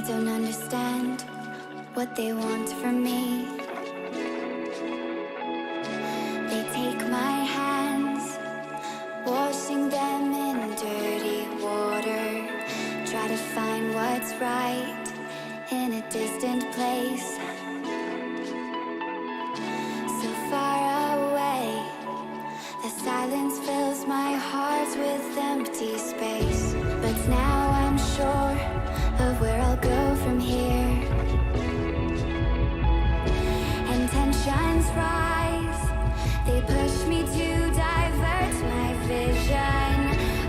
don't understand what they want from me. They take my hands, washing them in dirty water. Try to find what's right in a distant place, so far away. The silence fills my heart with empty space. But now I'm sure of where I'll go from here. And tensions rise, they push me to divert my vision.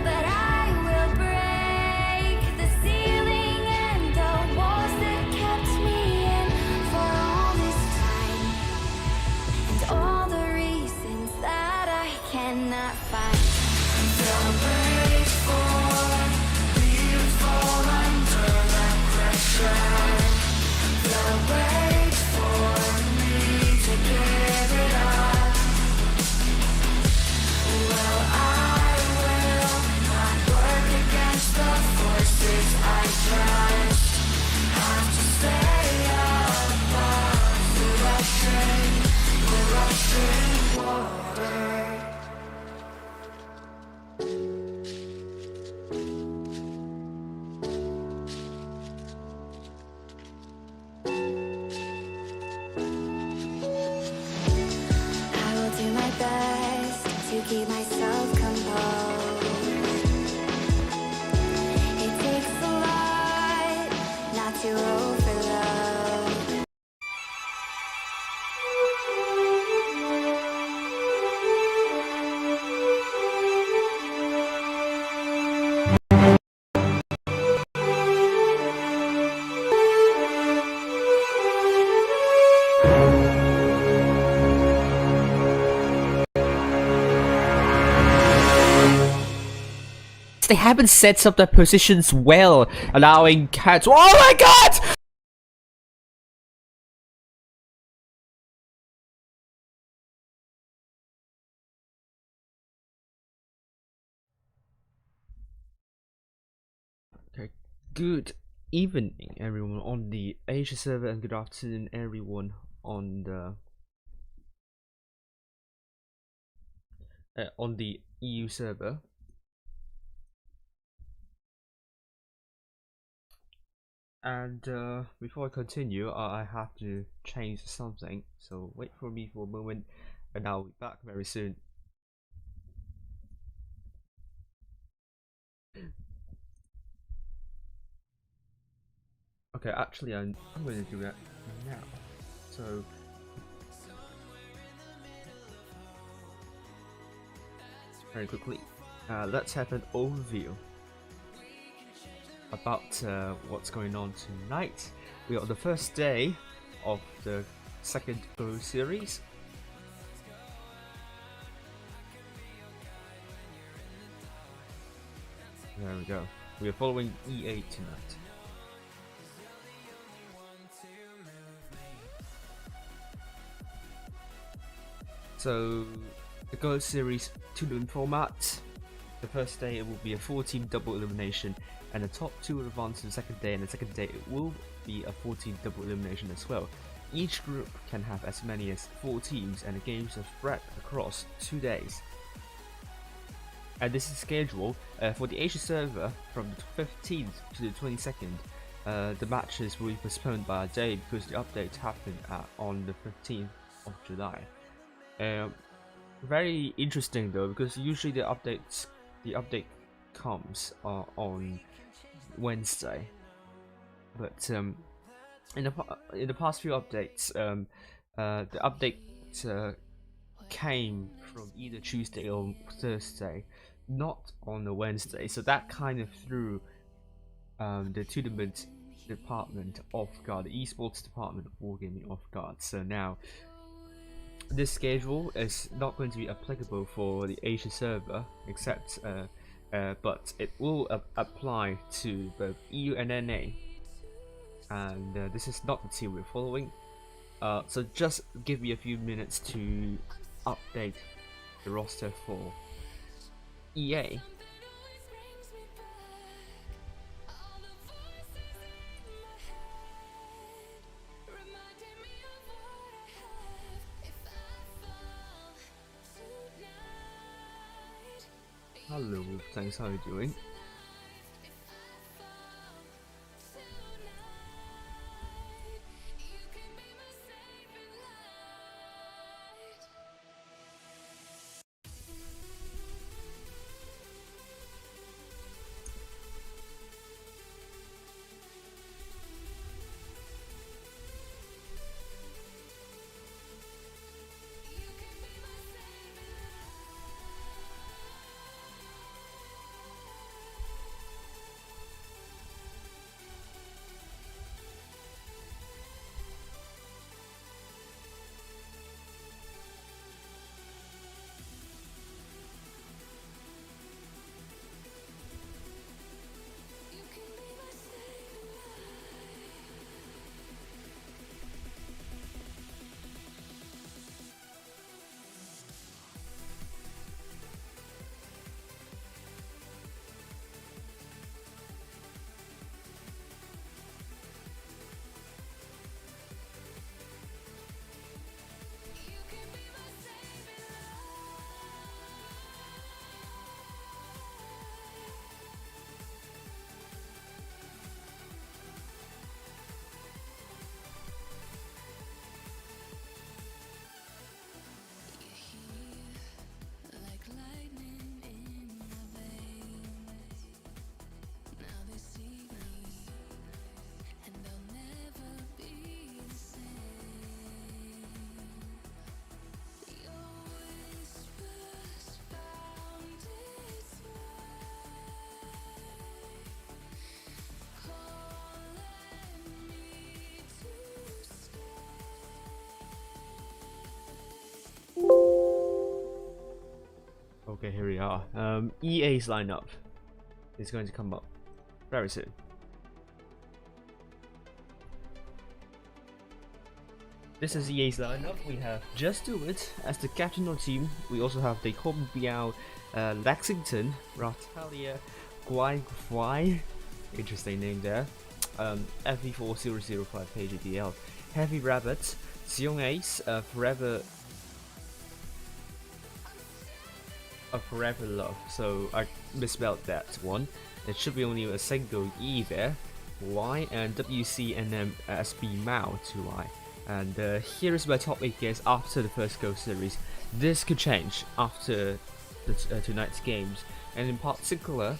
But I will break the ceiling and the walls that kept me in for all this time, and all the reasons that I cannot find. Don't wait for me to fall under that pressure. Don't wait for me to give it up. Well, I will not work against the forces I trust. Have to stay above the rushing water. I will do my best to keep myself composed. It takes a lot not to overload. They haven't set up their positions well, allowing cats. Oh my god! Okay, good evening, everyone on the Asia server, and good afternoon, everyone on the EU server. And before I continue, I have to change something, so wait for me for a moment, and I'll be back very soon. Okay, actually, I'm going to do that now. So, very quickly, let's have an overview about what's going on tonight. We are on the first day of the second Go series. There we go. We are following EA tonight. So, the Go series tournament format. The first day it will be a 4-team double elimination, and the top 2 will advance to the second day, and the second day it will be a 4-team double elimination as well. Each group can have as many as 4 teams, and the games are spread across 2 days. And this is scheduled for the Asia server from the 15th to the 22nd. The matches will be postponed by a day because the update happened on the 15th of July. Very interesting though, because usually the update comes on Wednesday, but in the past few updates, the update came from either Tuesday or Thursday, not on a Wednesday, so that kind of threw the tournament department off guard, the esports department of Wargaming off guard. So now this schedule is not going to be applicable for the Asia server, except but it will apply to both EU and NA, and this is not the team we're following. So just give me a few minutes to update the roster for EA. Hello, thanks. How are you doing? Okay, here we are. EA's lineup is going to come up very soon. This is EA's lineup. We have Just Do It as the captain of the team. We also have the Corbin Biao, Lexington, Ratalia, Guai, interesting name there. FV4005 KGDL, Heavy Rabbit, Xiong Ace, Forever Love. So I misspelled that one. It should be only a single E there. Y and WCNMSB Mao 2I. And here is my top 8 guess after the first Go series. This could change after the tonight's games, and in particular,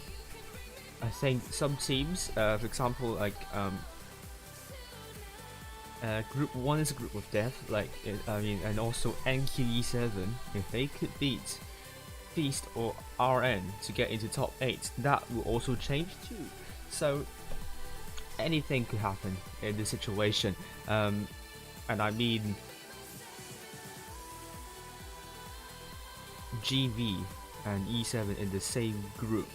I think some teams, for example, like Group 1 is a group of death, like and also NQE7, if they could beat Feast or RN to get into top 8, that will also change too. So anything could happen in this situation, and I mean GV and E7 in the same group.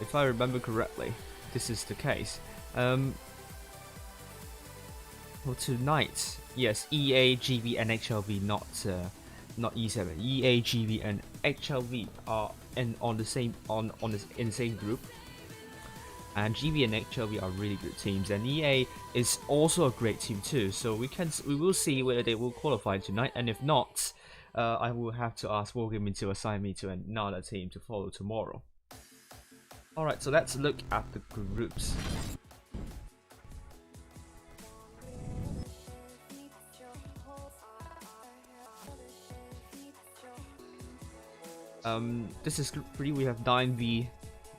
If I remember correctly, this is the case. For tonight, yes, EA, GV, and HLV, not E7. EA, GV, and HLV are in the same group, and GV and HLV are really good teams, and EA is also a great team too. So we will see whether they will qualify tonight, and if not, I will have to ask Wargaming to assign me to another team to follow tomorrow. Alright, so let's look at the groups. This is group 3. We have 9V,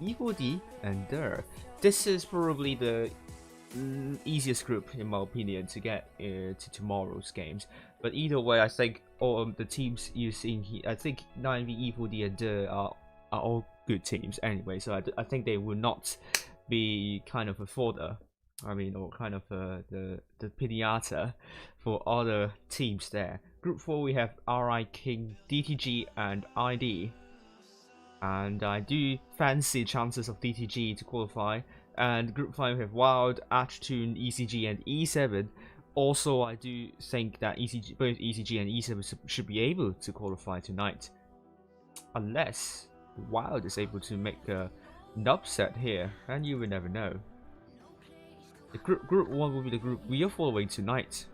E4D, and Der. This is probably the easiest group in my opinion to get to tomorrow's games. But either way, I think all the teams you're seeing here, I think 9V, E4D, and Der are all good teams anyway. So I think they will not be kind of a fodder. I mean, or kind of the pinata for other teams there. Group 4 we have RI King, DTG, and ID. And I do fancy chances of DTG to qualify. And Group 5 we have Wild, Attribution, ECG, and E7. Also, I do think that both ECG and E7 should be able to qualify tonight, unless Wild is able to make an upset here, and you will never know. The group 1 will be the group we are following tonight,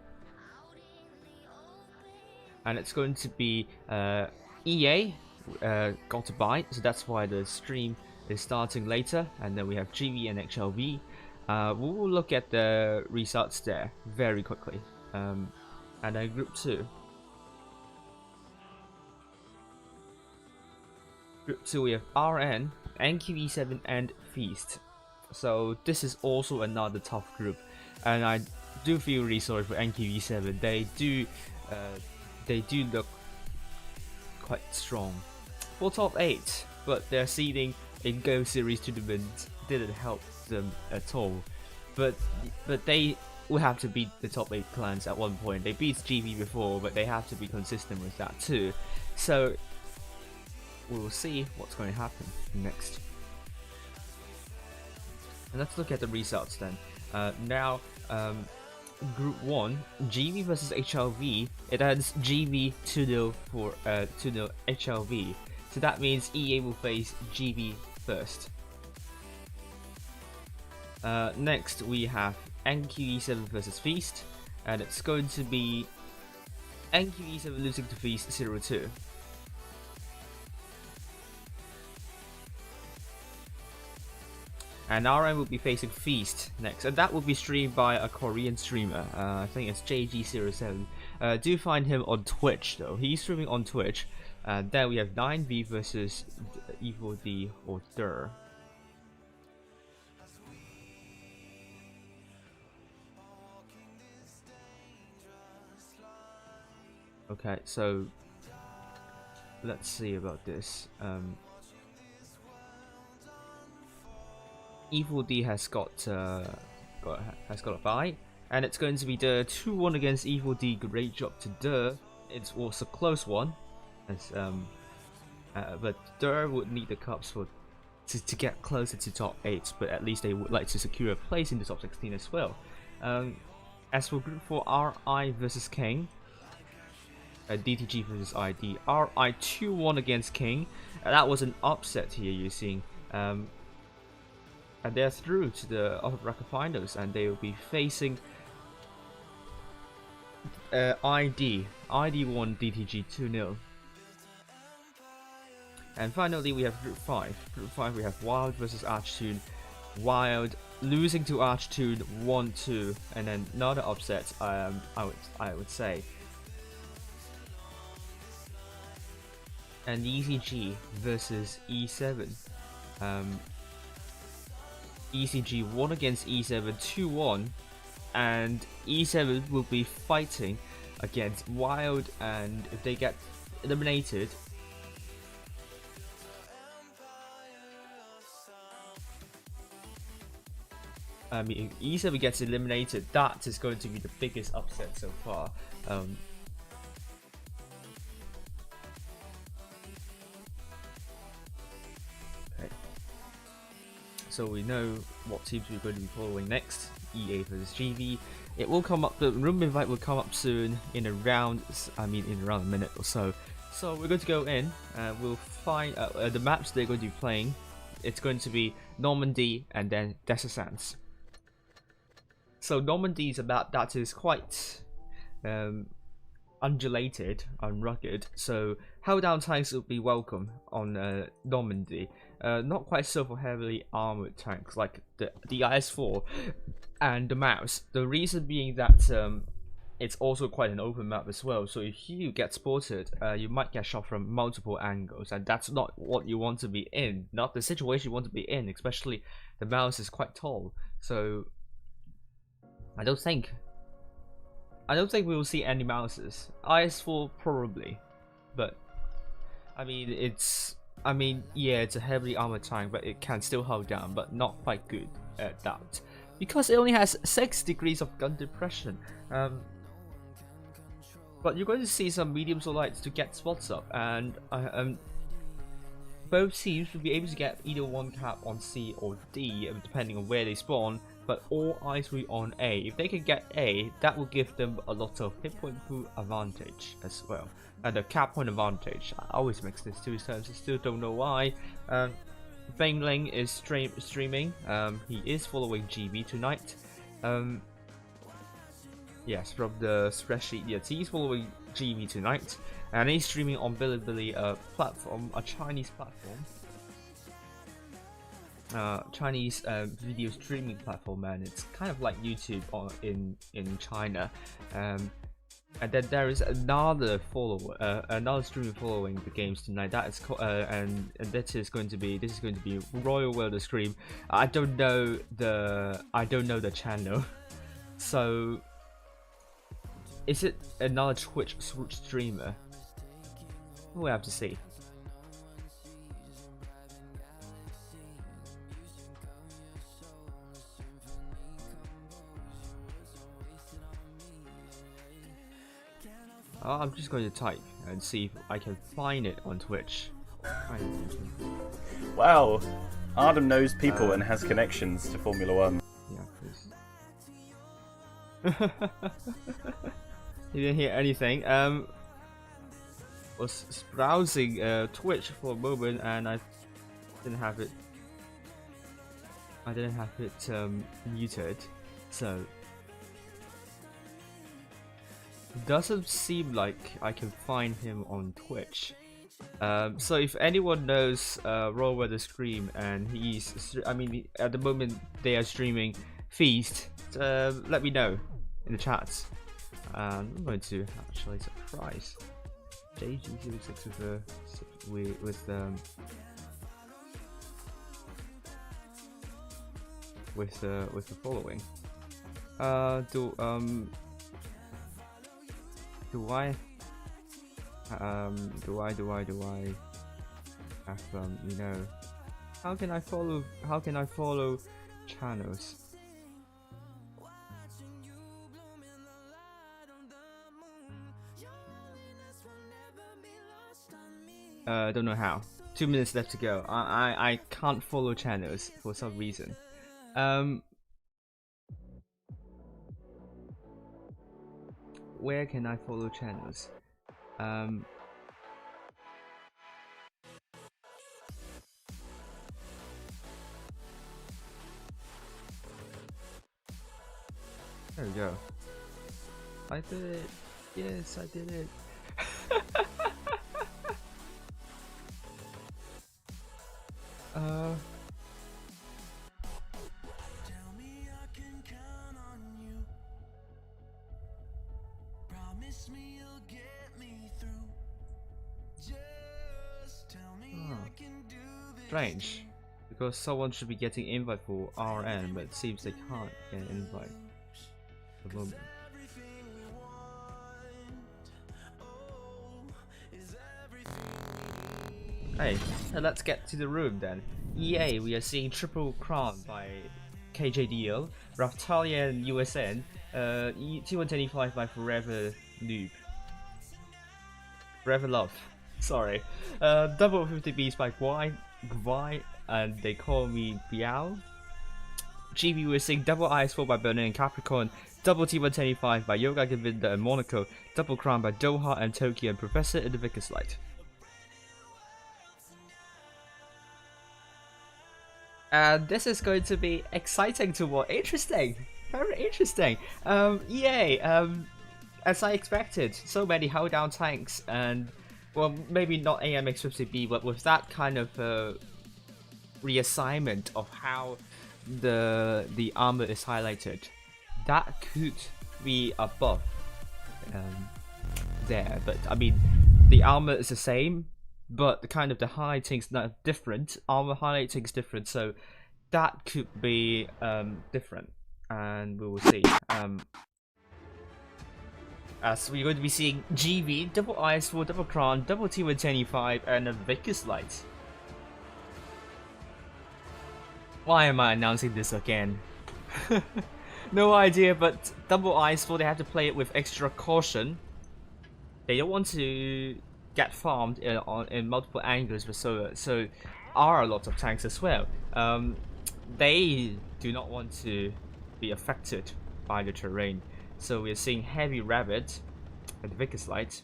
and it's going to be EA, got a bite, so that's why the stream is starting later. And then we have GV and HLV. We will look at the results there very quickly. And then Group 2. Group 2 we have RN, NQE7 and Feast. So this is also another tough group, and I do feel really sorry for NQE7. They do look quite strong for top 8, but their seeding in Go Series tournament didn't help them at all. But they will have to beat the top 8 clans at one point. They beat GV before, but they have to be consistent with that too. So we'll see what's going to happen next. And let's look at the results then. Now, Group 1, GV versus HLV. It ends GV 2-0 for 2-0 HLV. So that means EA will face GV first. Next we have NQE7 versus Feast, and it's going to be NQE7 losing to Feast 0-2. And RM will be facing Feast next, and that will be streamed by a Korean streamer. I think it's JG07. Do find him on Twitch though. He's streaming on Twitch. Then we have 9V versus Evil D or Dur. Okay, so let's see about this. Evil D has got a bye, and it's going to be the 2-1 against Evil D. Great job to Dur. It was a close one, as but Dur would need the cups to get closer to top 8, but at least they would like to secure a place in the top 16 as well. As for Group 4, RI versus King. DTG versus ID. RI 2-1 against King. That was an upset here, you're seeing. And they're through to the upper bracket finals, and they will be facing ID. ID won DTG 2-0. And finally we have Group 5. Group 5 we have Wild versus Archtune. Wild losing to Archtune 1-2, and then another upset. I would say. And ECG versus E7. ECG won against E7 2-1, and E7 will be fighting against Wild, and if they get eliminated, I mean, if E7 gets eliminated, that is going to be the biggest upset so far. So we know what teams we're going to be following next. EA versus GV. It will come up. The room invite will come up soon in around a minute or so. So we're going to go in. We'll find the maps they're going to be playing. It's going to be Normandy and then Desert Sands. So Normandy is a map that is quite undulated and rugged. So helldown tanks will be welcome on Normandy. Not quite so for heavily armored tanks like the IS-4 and the Mouse. The reason being that it's also quite an open map as well. So if you get spotted, you might get shot from multiple angles, and that's not what you want to be in. Not the situation you want to be in. Especially the Mouse is quite tall. So I don't think we will see any Mouses. IS-4 probably, but I mean yeah, it's a heavily armored tank, but it can still hold down, but not quite good at that, because it only has 6 degrees of gun depression. But you're going to see some mediums or lights to get spots up, and both teams will be able to get either one cap on C or D, depending on where they spawn, but all eyes will be on A. If they can get A, that will give them a lot of hit point pool advantage as well. And the cap point advantage. I always mix these two terms, I still don't know why. Bang Ling is streaming. He is following GB tonight. Yes, from the spreadsheet. Yes, he's following GB tonight, and he's streaming on Bilibili platform, a Chinese platform. Chinese video streaming platform, and it's kind of like YouTube in China. And then there is another follower, another streamer following the games tonight. That is and this is going to be Royal World Scream. I don't know the channel, so is it another Twitch streamer? We'll have to see. I'm just going to type and see if I can find it on Twitch. Wow, Artem knows people and has connections to Formula One. Yeah, please. You didn't hear anything. Was browsing Twitch for a moment and I didn't have it. Muted, so. Doesn't seem like I can find him on Twitch. So if anyone knows Roll Weather Scream and at the moment they are streaming Feast, let me know in the chats. I'm going to actually surprise JG06 with the following. Do I have how can I follow channels? Don't know how. 2 minutes left to go. I can't follow channels for some reason. Where can I follow channels? There we go. I did it. Yes, I did it. Strange, because someone should be getting invite for RN, but it seems they can't get an invite at the moment. Hey, let's get to the room then. EA, we are seeing Triple Crown by KJDL, Raftalian USN, T125 by Forever Noob. Forever Love, sorry. Double 50 Beats by Gwai, and they call me Biao. GB was seeing Double IS4 by Berlin and Capricorn, Double T125 by Yoga Govinda and Monaco, Double Crown by Doha and Tokyo, and Professor in the Vickers Light. And this is going to be exciting to watch. Interesting, very interesting. EA, as I expected, so many hold down tanks, and well, maybe not AMX50B, but with that kind of reassignment of how the armor is highlighted, that could be above there. But I mean, the armor is the same, but the kind of the highlighting is not different. Armor highlighting is different, so that could be different, and we will see. As we're going to be seeing GB, Double IS4, Double Crown, Double T125, and a Vickers Light. Why am I announcing this again? No idea, but Double IS4, they have to play it with extra caution. They don't want to get farmed in multiple angles, but so are a lot of tanks as well. They do not want to be affected by the terrain. So we're seeing Heavy Rabbit at the Vickers Light.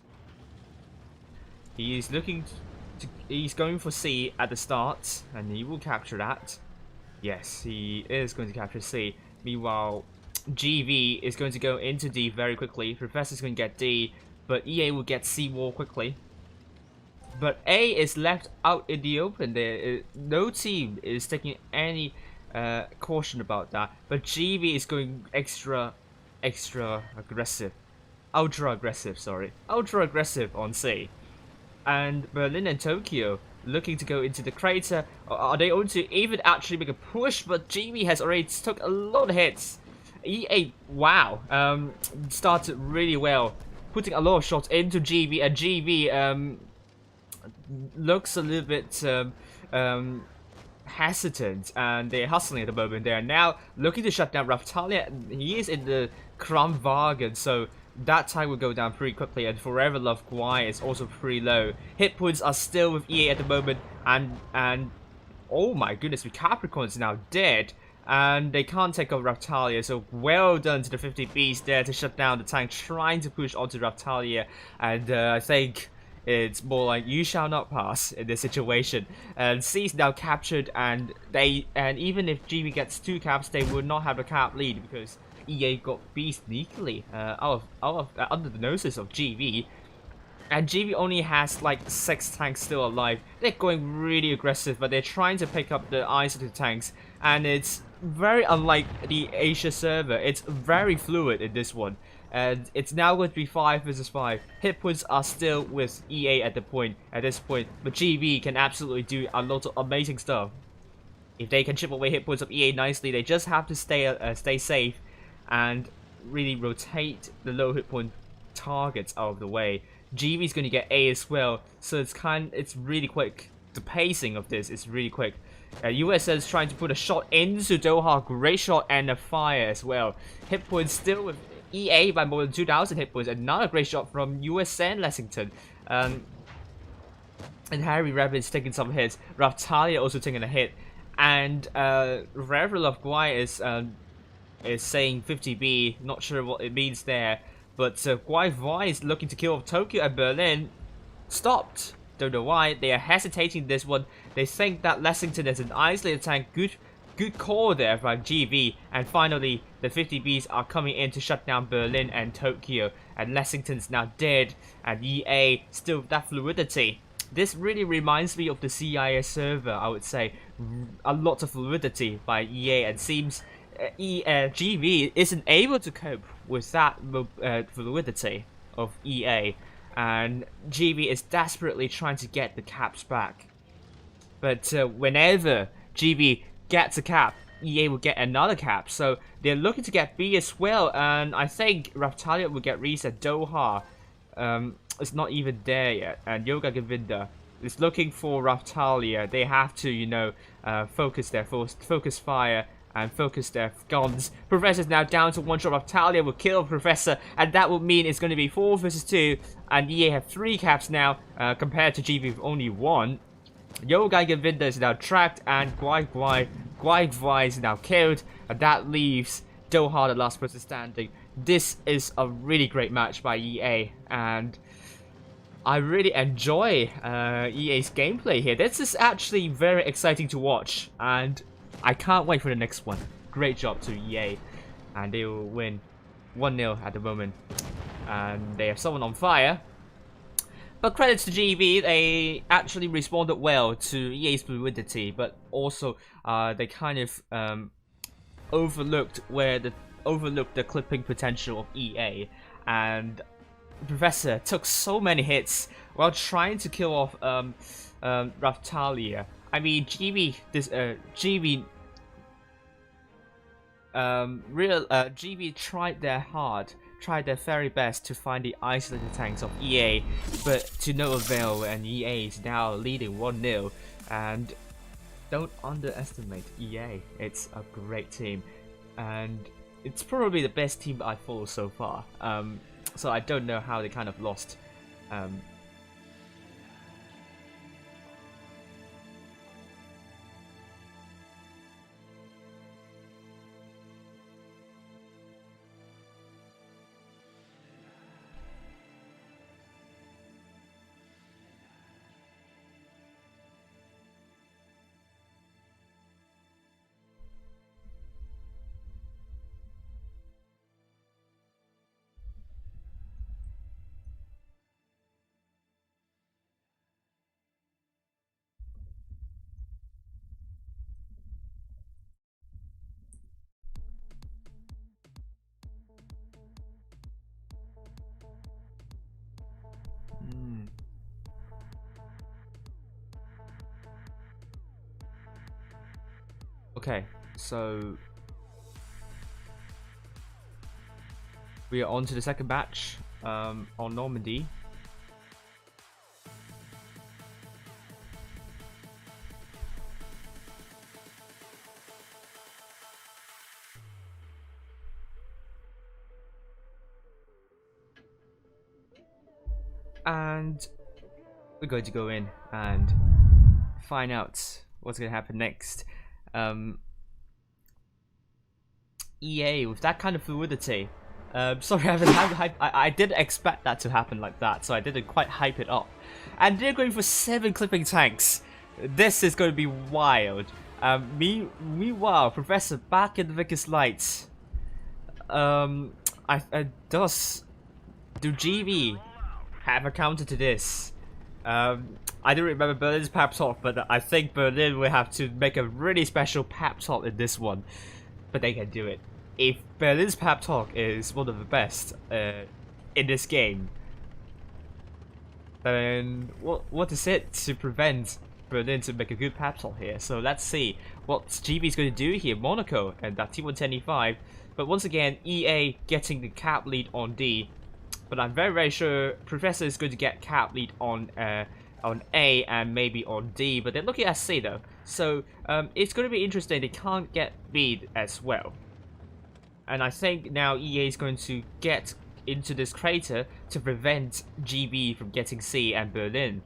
He is looking he's going for C at the start, and he will capture that. Yes, he is going to capture C. Meanwhile, GV is going to go into D very quickly. Professor's going to get D, but EA will get C more quickly. But A is left out in the open. No team is taking any caution about that. But GV is going extra aggressive. Ultra aggressive on C. And Berlin and Tokyo looking to go into the crater. Are they going to even actually make a push? But GV has already took a lot of hits. EA, wow, started really well, putting a lot of shots into GV, and GV looks a little bit hesitant, and they're hustling at the moment. They are now looking to shut down Raftalia. He is in the Kramwagen, so that time will go down pretty quickly, and Forever Love Guai is also pretty low. Hit points are still with EA at the moment, and oh my goodness, Capricorn is now dead, and they can't take over Raftalia, so well done to the 50Bs there to shut down the tank, trying to push onto Raftalia, and I think it's more like you shall not pass in this situation. And C is now captured, and even if GV gets 2 caps, they will not have a cap lead because EA got B sneakily under the noses of GV. And GV only has like 6 tanks still alive. They're going really aggressive, but they're trying to pick up the isolated tanks, and it's very unlike the Asia server. It's very fluid in this one. And it's now going to be 5 versus 5. Hit points are still with EA at this point, but GV can absolutely do a lot of amazing stuff. If they can chip away hit points of EA nicely, they just have to stay safe and really rotate the low hit point targets out of the way. GV is going to get A as well, so it's really quick. The pacing of this is really quick. USL is trying to put a shot into Doha, great shot, and a fire as well. Hit points still with EA by more than 2,000 hit points. Another great shot from USN Lexington. And Harry Rabbit's taking some hits. Raftalia also taking a hit. And Reverend of Guai is saying 50B. Not sure what it means there. But Guai Vai is looking to kill off Tokyo, and Berlin stopped. Don't know why. They are hesitating this one. They think that Lexington is an isolated tank. Good call there by GV, and finally the 50Bs are coming in to shut down Berlin and Tokyo, and Lexington's now dead, and EA still with that fluidity. This really reminds me of the CIS server, I would say. A lot of fluidity by EA, and seems GV isn't able to cope with that fluidity of EA, and GV is desperately trying to get the caps back. But whenever GV gets a cap, EA will get another cap, so they're looking to get B as well, and I think Raftalia will get reset. Doha it's not even there yet, and Yoga Govinda is looking for Raftalia. They have to, you know, focus fire and focus their guns. Professor's now down to 1 shot. Raftalia will kill Professor, and that will mean it's going to be 4 versus 2, and EA have 3 caps now compared to GV with only 1. Yoga Govinda is now tracked, and Guai Vai is now killed, and that leaves Doha the last person standing. This is a really great match by EA, and I really enjoy EA's gameplay here. This is actually very exciting to watch, and I can't wait for the next one. Great job to EA, and they will win 1-0 at the moment, and they have someone on fire. But credits to GV, they actually responded well to EA's fluidity, but also they kind of overlooked the clipping potential of EA, and Professor took so many hits while trying to kill off Raftalia. I mean, GV tried their very best to find the isolated tanks of EA, but to no avail, and EA is now leading 1-0. And don't underestimate EA. It's a great team, and it's probably the best team that I follow so far. So I don't know how they kind of lost. Okay, so we are on to the second match on Normandy. And we're going to go in and find out what's going to happen next. EA with that kind of fluidity. Sorry, I didn't expect that to happen like that, so I didn't quite hype it up. And they're going for 7 clipping tanks. This is going to be wild. Meanwhile, Professor back in the Vickers lights. Do GB have a counter to this? I don't remember Berlin's pep talk, but I think Berlin will have to make a really special pep talk in this one. But they can do it. If Berlin's pep talk is one of the best in this game, then what is it to prevent Berlin to make a good pep talk here? So let's see what GB is going to do here. Monaco and that T110E5. But once again, EA getting the cap lead on D. But I'm very sure Professor is going to get cap lead on A and maybe on D. But they're looking at C though, so it's going to be interesting. They can't get B as well, and I think now EA is going to get into this crater to prevent GB from getting C and Berlin.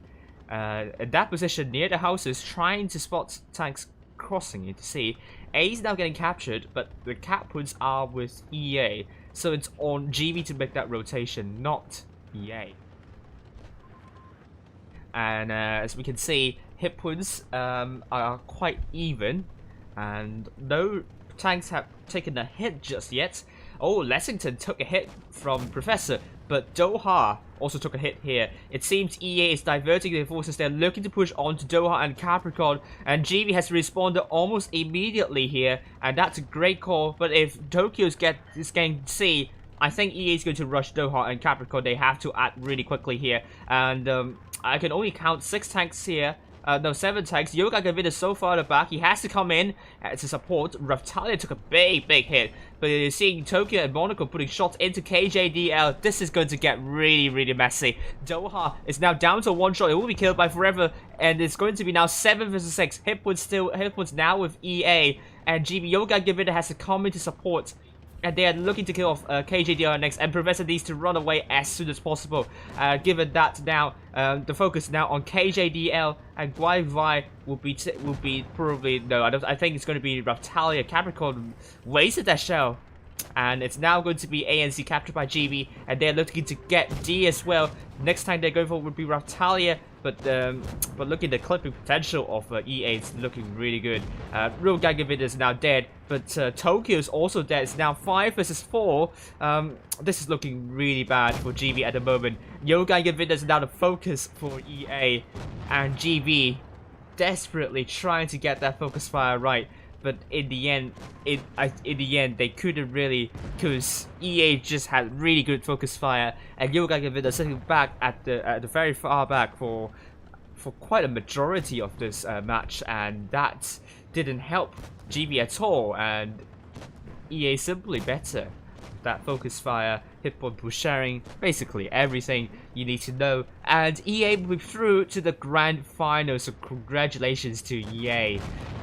At that position near the houses, trying to spot tanks crossing into C. A is now getting captured, but the cap points are with EA. So it's on GB to make that rotation, not EA. And as we can see, hit points are quite even, and no tanks have taken a hit just yet. Oh, Lexington took a hit from Professor, but Doha also took a hit here. It seems EA is diverting their forces. They're looking to push on to Doha and Capricorn, and GB has responded almost immediately here, and that's a great call. But if Tokyo's getting C, I think EA is going to rush Doha and Capricorn. They have to act really quickly here, and I can only count 6 tanks here. No, 7 tanks. Yoga Gavin is so far at the back. He has to come in to support. Raftalia took a big hit. But you're seeing Tokyo and Monaco putting shots into KJDL. This is going to get really messy. Doha is now down to 1 shot. It will be killed by Forever. And it's going to be now 7 versus 6. Hit points now with EA. And GB Yoga Gavin has to come in to support. And they are looking to kill off KJDR next, and Professor needs to run away as soon as possible. Given that now the focus now on KJDL and ARWV will be probably no. I think it's going to be Raftalia. Capricorn wasted that shell, and it's now going to be ANC captured by GB, and they're looking to get D as well. Next time they're going for would be Raftalia. But look at the clipping potential of EA. It's looking really good. Real Gagavid is now dead, but Tokyo is also dead. It's now 5 versus 4. This is looking really bad for GB at the moment. Yo Gagavid is now the focus for EA, and GB desperately trying to get that focus fire right. But in the end, they couldn't really, because EA just had really good focus fire, and Yoga Gavin sitting back at the very far back for quite a majority of this match, and that didn't help GB at all. And EA simply better. That focus fire, hit point push sharing, basically everything you need to know. And EA will be through to the grand final, so congratulations to EA.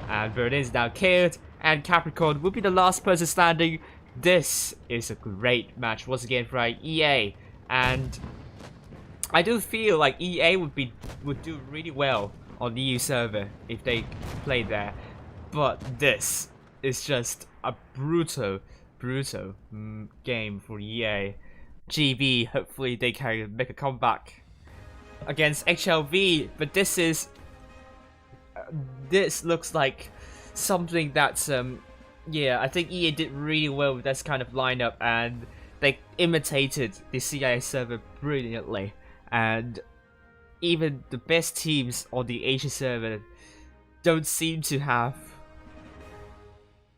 And Berlin is now killed, and Capricorn will be the last person standing. This is a great match once again for EA, and I do feel like EA would do really well on the EU server if they played there. But this is just a brutal game for EA. GB, hopefully they can make a comeback against HLV, but this looks like something that's yeah, I think EA did really well with this kind of lineup, and they imitated the CIA server brilliantly. And even the best teams on the Asia server don't seem to have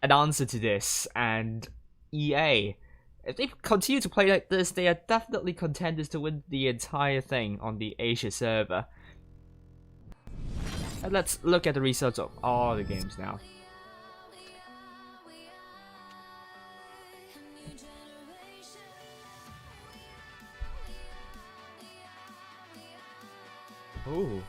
an answer to this. And EA, if they continue to play like this, they are definitely contenders to win the entire thing on the Asia server. And let's look at the results of all the games now. Oh.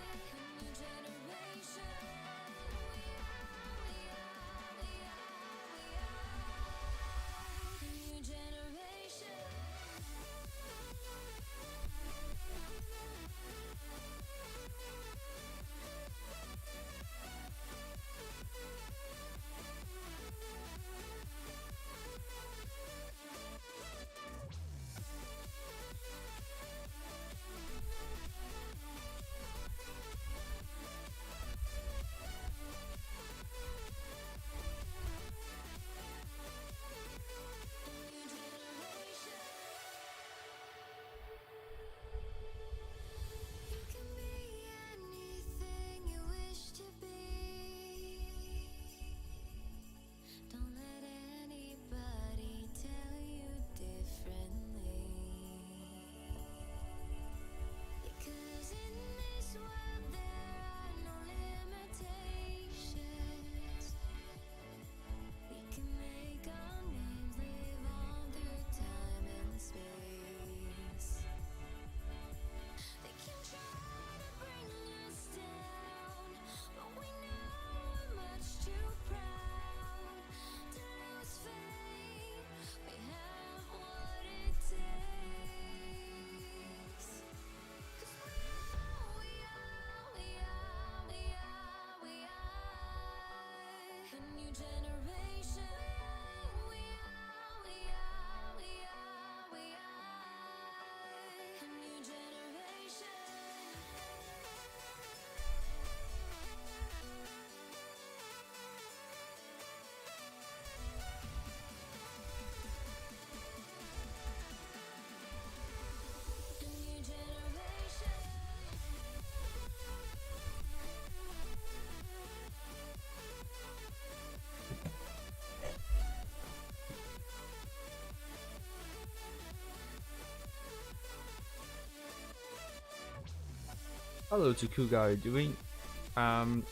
Hello to Kuga, are you doing?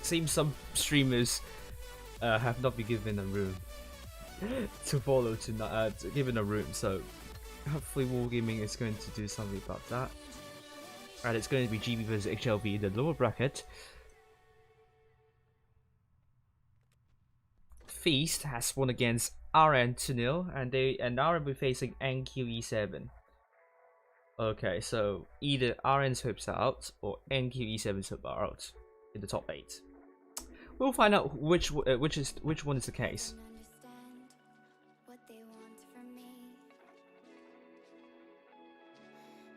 Seems some streamers have not been given a room to follow tonight, given a room, so hopefully Wargaming is going to do something about that. And it's going to be GB vs HLV in the lower bracket. Feast has won against RN 2-0, and RN will be facing NQE7. Okay, so either RN's hopes are out or NQE7's hopes are out in the top 8. We'll find out which one is the case. Understand what they want from me.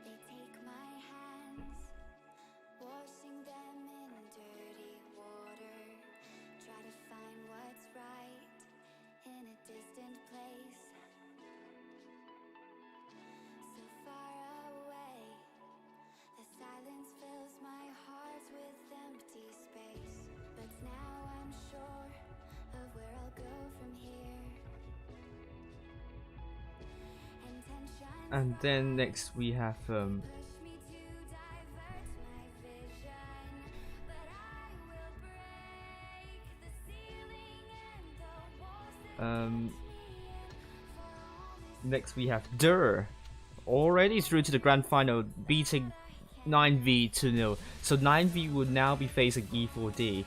They take my hands, washing them in dirty water. Try to find what's right in a distant place. So far away, the silence fills my heart with empty space. But now I'm sure of where I'll go from here. Intention And then next we have push me to divert my vision, but I will break the ceiling and the walls that next we have Dur, already through to the grand final, beating 9V 2-0. So 9V would now be facing E4D.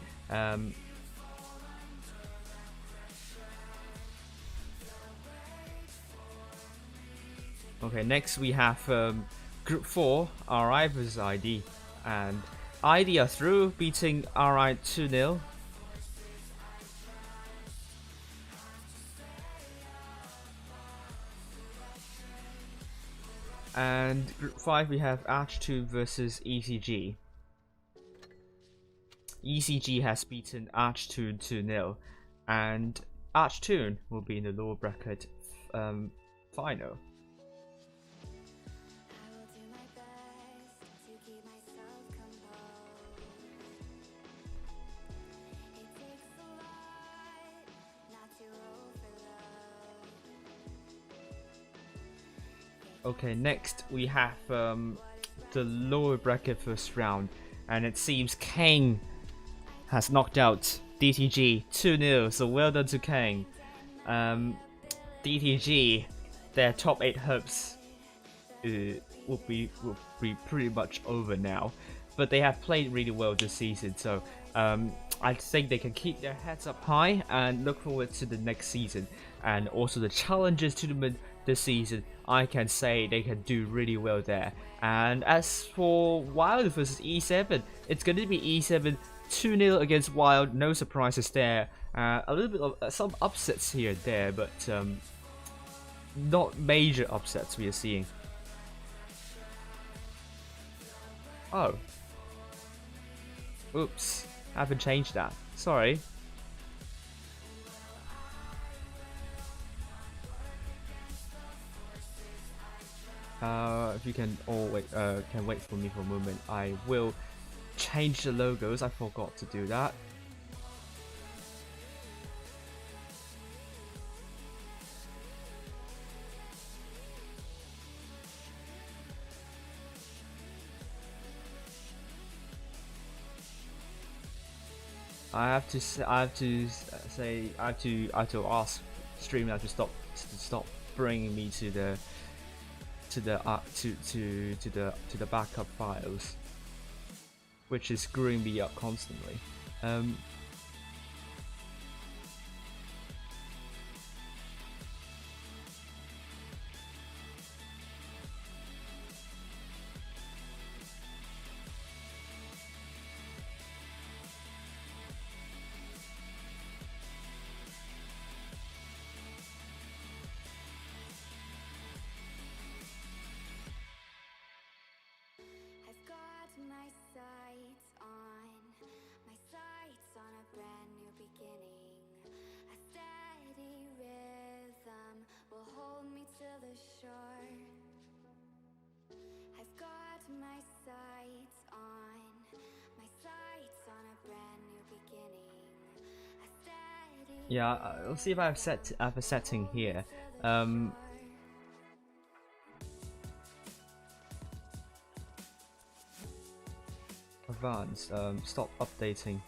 Okay, next we have Group 4, RI vs ID, and ID are through, beating RI 2-0. And Group 5 we have Arch2 versus ECG. ECG has beaten Arch2 2-0, and Arch2 will be in the lower bracket final. I will do my best to keep myself composed. It takes a lot not to overload. Okay, next we have the lower bracket first round, and it seems Kang has knocked out DTG 2-0, so well done to Kang. DTG, their top 8 hopes will be pretty much over now. but they have played really well this season. So I think they can keep their heads up high and look forward to the next season. And also the Challengers tournament this season, I can say they can do really well there. And as for Wild versus E7, it's going to be E7 2-0 against Wild, no surprises there. A little bit of some upsets here and there, but not major upsets we are seeing. Oh. Oops. I haven't changed that. Sorry. If you can all wait, can wait for me for a moment, I will change the logos. I forgot to do that. I have to ask Streamlabs to stop bringing me to the backup files, which is screwing me up constantly. I've got my sights on a brand new beginning. A steady rhythm will hold me to the shore. I've got my sights on a brand new beginning. A steady Yeah, I'll see if I have a setting here. Advanced. Stop updating.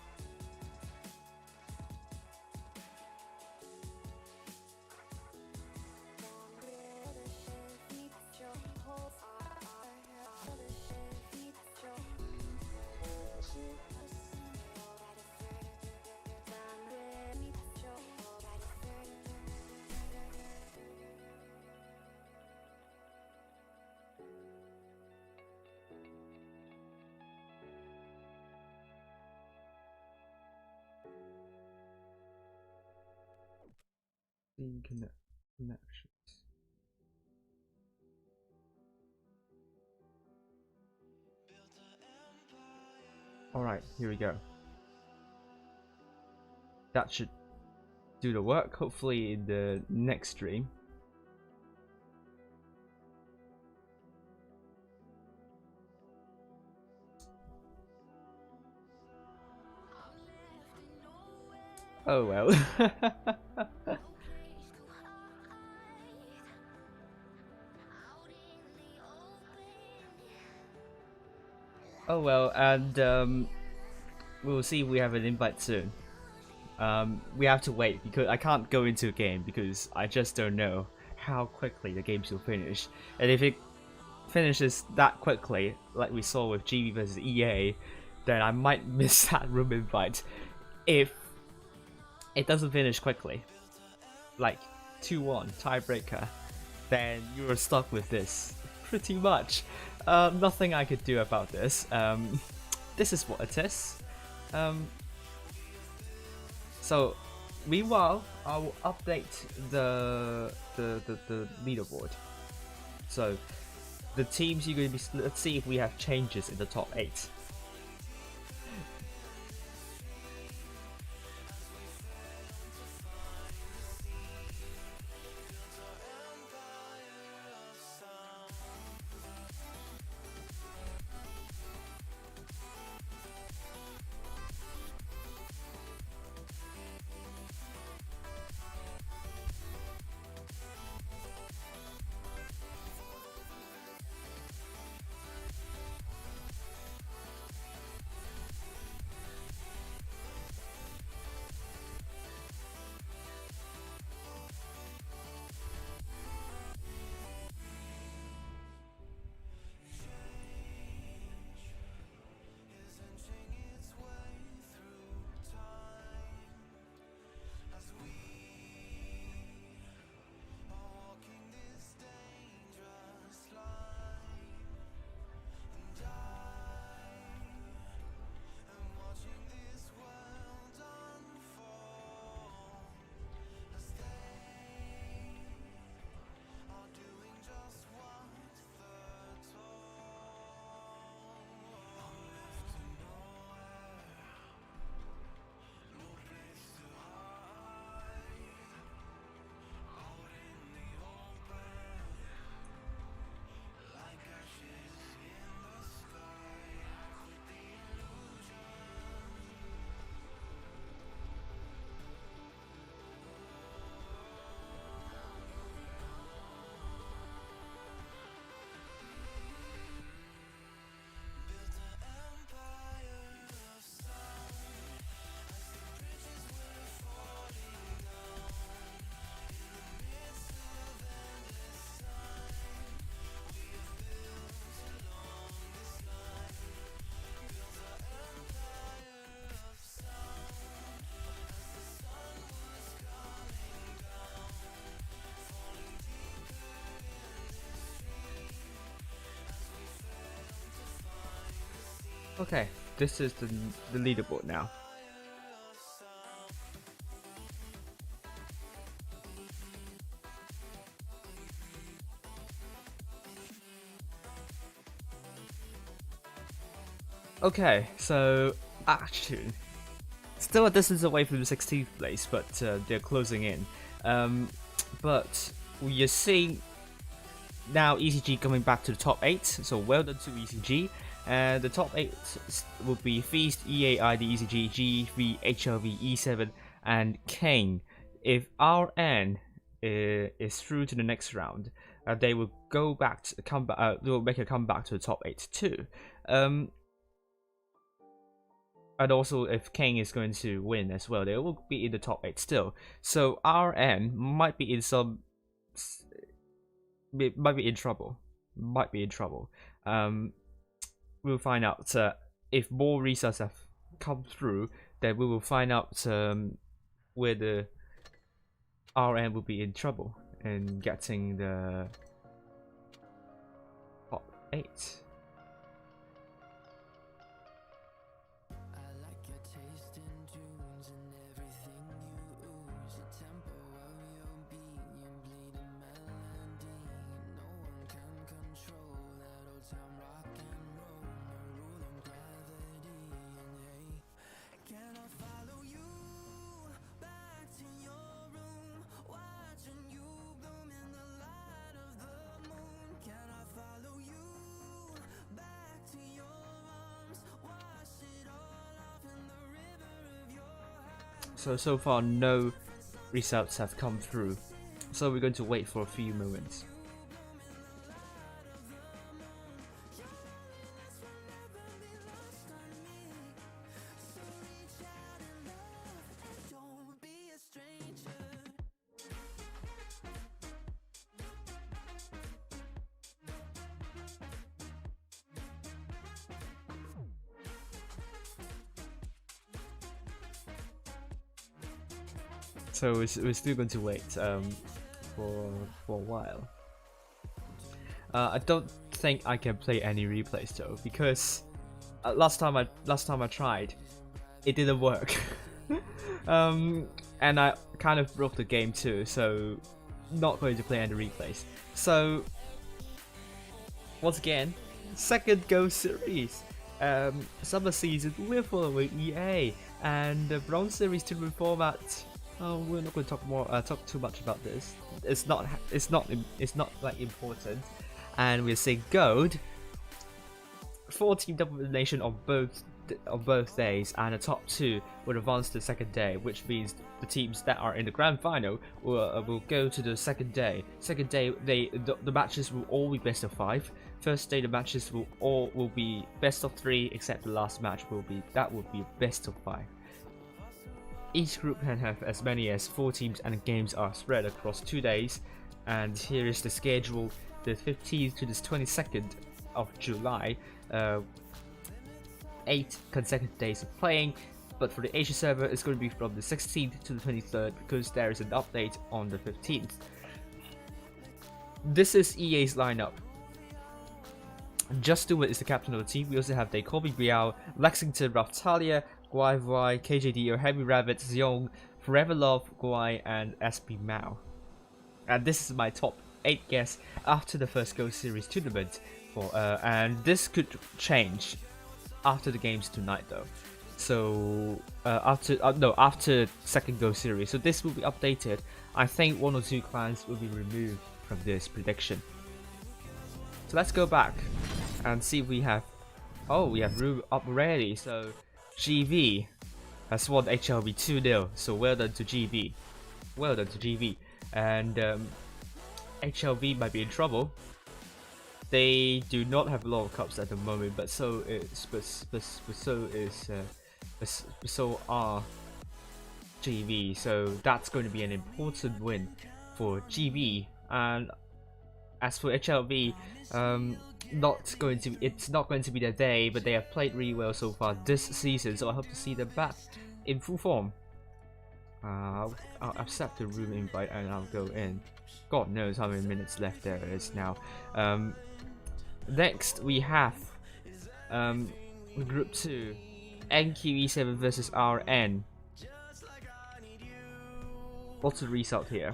Connections. Alright, here we go. That should do the work, hopefully in the next stream. Oh well. Oh well, and we'll see if we have an invite soon. We have to wait because I can't go into a game because I just don't know how quickly the games will finish. And if it finishes that quickly, like we saw with GB versus EA, then I might miss that room invite. If it doesn't finish quickly, like 2-1 tiebreaker, then you're stuck with this pretty much. Nothing I could do about this. This is what it is. So meanwhile, I will update the leaderboard. So the teams you're going to be. Let's see if we have changes in the top 8. Okay, this is the leaderboard now. Okay, so actually, still a distance away from the 16th place, but they're closing in. But we are seeing now ECG coming back to the top 8, so well done to ECG. And the top 8 will be Feast, EA, ID, ECG, GV, HLV, E7, and Kane. If RN is through to the next round, they will go back to they will make a comeback to the top 8 too. And also, if Kane is going to win as well, they will be in the top 8 still. So RN might be in some, might be in trouble. We'll find out if more results have come through. Then we will find out where the RN will be in trouble in getting the top 8. So far no results have come through, so we're going to wait for a few moments. So we're still going to wait for a while. I don't think I can play any replays though, because last time I tried, it didn't work. And I kind of broke the game too, so not going to play any replays. So once again, second Go series. Summer season, we're following EA, and the Bronze series to format. Oh, we're not going to talk too much about this. It's not like important. And we're seeing Gold. 4-team double elimination on both days, and the top 2 will advance to the second day, which means the teams that are in the grand final will go to the second day. Second day, the matches will all be best of 5. First day, the matches will be best of 3, except the last match will be best of 5. Each group can have as many as 4 teams, and games are spread across 2 days. And here is the schedule: the 15th to the 22nd of July. 8 consecutive days of playing, but for the Asia server, it's going to be from the 16th to the 23rd, because there is an update on the 15th. This is EA's lineup. Just Do It is the captain of the team. We also have Kobe Biao, Lexington, Raftalia, Guai, KJD, Heavy Rabbit, Xiong, Forever Love, Guai, and SP Mao. And this is my top 8 guess after the first Go series tournament. And this could change after the games tonight though. So after second Go series. So this will be updated. I think 1 or 2 clans will be removed from this prediction. So let's go back and see if we have. Oh, we have room up already. So GV has won HLV 2-0. So well done to GV. Well done to GV. And HLV might be in trouble. They do not have a lot of cups at the moment, but so are GV. So that's going to be an important win for GV. And as for HLV, it's not going to be their day, but they have played really well so far this season. So I hope to see them back in full form. I'll accept the room invite and I'll go in. God knows how many minutes left there is now. Next we have Group 2, NQE7 versus RN. What's the result here?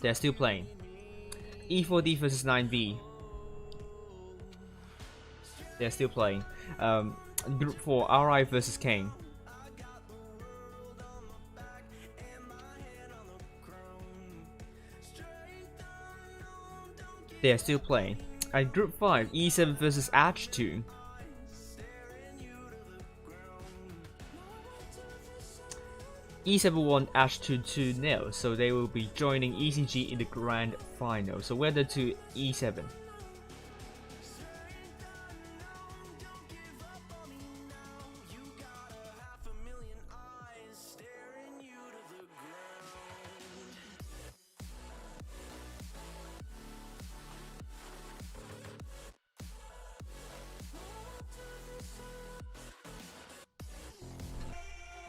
They're still playing. E4D versus 9B. They're still playing. Group 4, RI versus Kane. They are still playing. And Group 5, E7 versus Attribution. E7 won Attribution 2-0, so they will be joining ECG in the grand final. So whether to E7.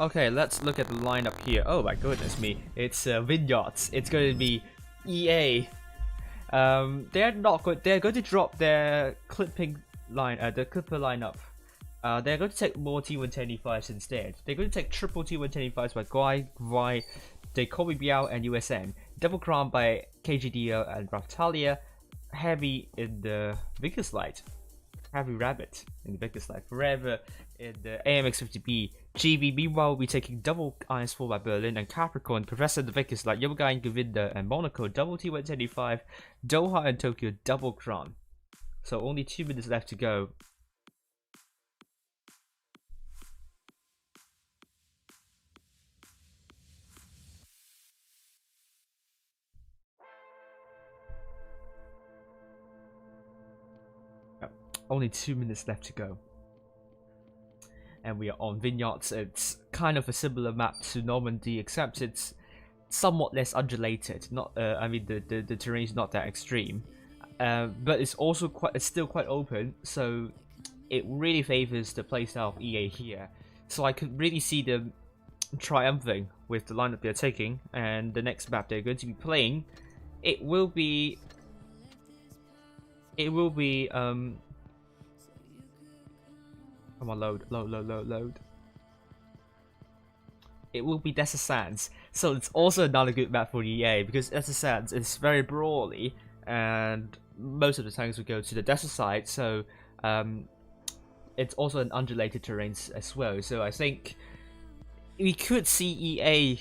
Okay, let's look at the lineup here. Oh my goodness me, it's Vineyards. It's going to be EA. They're not good. They're going to drop their clipping line, the clipper lineup. They're going to take more T110E5s instead. They're going to take triple T110E5s by Guai, Vi, Kobe Biao, and USN. Double Crown by KGDO and Raftalia. Heavy in the Vickers Light. Heavy Rabbit in the Vickers Light. Forever in the AMX50B. GB, meanwhile, will be taking double IS4 by Berlin and Capricorn, Professor in the Vickers Light, Yoga and Govinda and Monaco, double T175, Doha and Tokyo, double Crown. So only 2 minutes left to go. Only 2 minutes left to go. And we are on Vineyards. It's kind of a similar map to Normandy, except it's somewhat less undulated. Not, I mean, the terrain is not that extreme, but it's also it's still quite open. So it really favors the playstyle of EA here. So I could really see them triumphing with the lineup they're taking, and the next map they're going to be playing, it will be. Come on, load. It will be Desert Sands, so it's also another good map for EA because Desert Sands is very brawly, and most of the tanks will go to the desert side. So it's also an undulated terrain as well. So I think we could see EA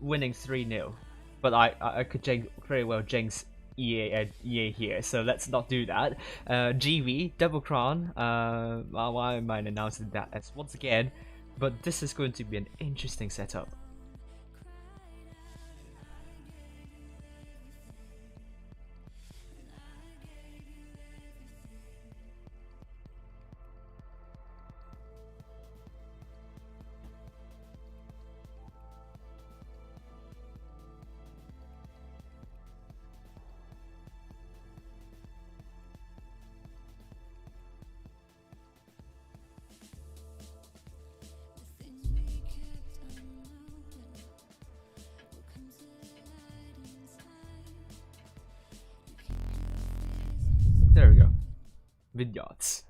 winning 3-0, but I could very well jinx EA here, so let's not do that. GV, Double Crown, why am I announcing that as once again? But this is going to be an interesting setup. There we go. Vineyards.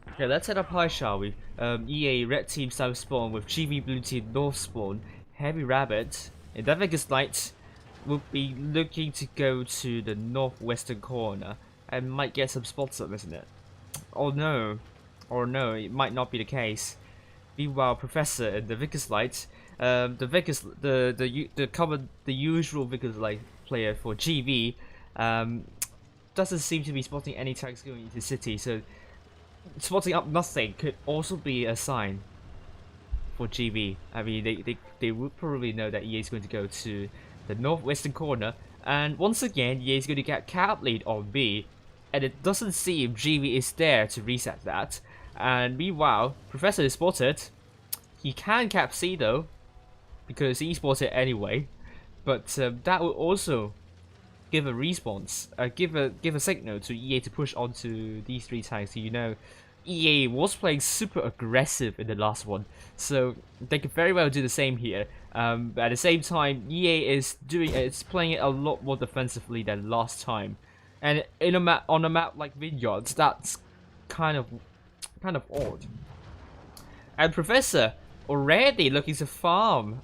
Okay, let's head up high, shall we? EA Red Team South Spawn with GB Blue Team North Spawn. Heavy Rabbit. In that Vegas Light, will be looking to go to the northwestern corner and might get some spots up, isn't it? Or no, it might not be the case. Meanwhile, Professor in the Vickers Light, the usual Vickers Light player for GB, doesn't seem to be spotting any tanks going into the city. So spotting up nothing could also be a sign for GB. I mean, they would probably know that EA is going to go to the northwestern corner, and once again, EA is going to get cap lead on B, and it doesn't seem GB is there to reset that. And meanwhile, Professor is spotted. He can cap C though, because he spotted anyway, but that will also give a response, give a signal to EA to push onto these 3 tanks. You know, EA was playing super aggressive in the last one, so they could very well do the same here. But at the same time, EA is playing it a lot more defensively than last time, and on a map like Vineyards, that's kind of odd. And Professor already looking to farm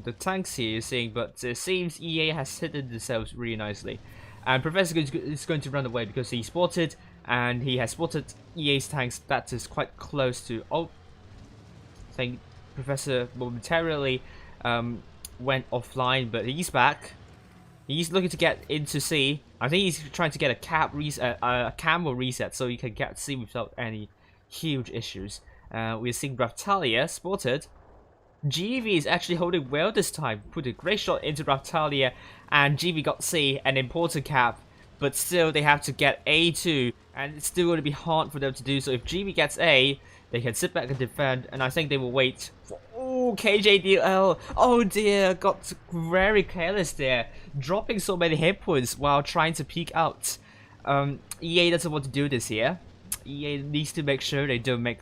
the tanks here, you're seeing, but it seems EA has hidden themselves really nicely. And Professor is going to run away because he spotted, and he has spotted EA's tanks that is quite close to. Oh, I think Professor momentarily went offline, but he's back. He's looking to get into C. I think he's trying to get a camo reset so he can get C without any huge issues. We're seeing Raptalia spotted. GV is actually holding well this time. Put a great shot into Raptalia, and GV got C and Imported cap. But still, they have to get A too, and it's still going to be hard for them to do so. If GV gets A, they can sit back and defend, and I think they will wait for. Oh, KJDL! Oh dear, got very careless there, dropping so many hit points while trying to peek out. EA doesn't want to do this here. EA needs to make sure they don't make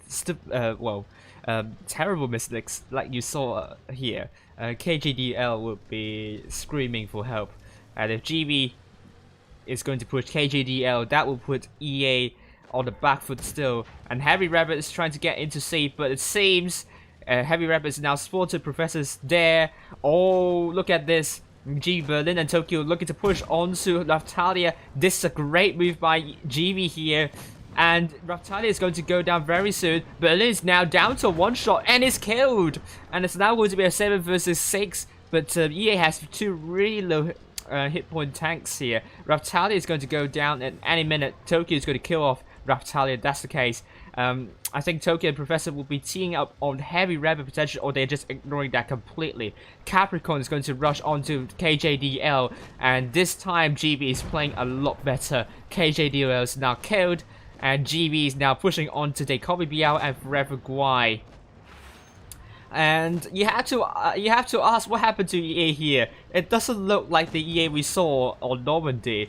terrible mistakes like you saw here. KJDL would be screaming for help, and if GB is going to push KJDL, that will put EA on the back foot still. And Heavy Rabbit is trying to get into C, but it seems Heavy Rabbit is now spotted. Professor's there. Oh, look at this. G Berlin and Tokyo looking to push onto Raptalia. This is a great move by GB here. And Raptalia is going to go down very soon. Berlin is now down to 1 shot and is killed. And it's now going to be a 7 versus 6. But EA has 2 really low hit point tanks here. Raptalia is going to go down at any minute. Tokyo is going to kill off Raptalia. That's the case. I think Tokyo and Professor will be teeing up on Heavy Rabbit potential, or they're just ignoring that completely. Capricorn is going to rush onto KJDL, and this time GB is playing a lot better. KJDL is now killed, and GB is now pushing on to Dekomi Biao and Forever Guai. And you have to ask what happened to EA here. It doesn't look like the EA we saw on Normandy.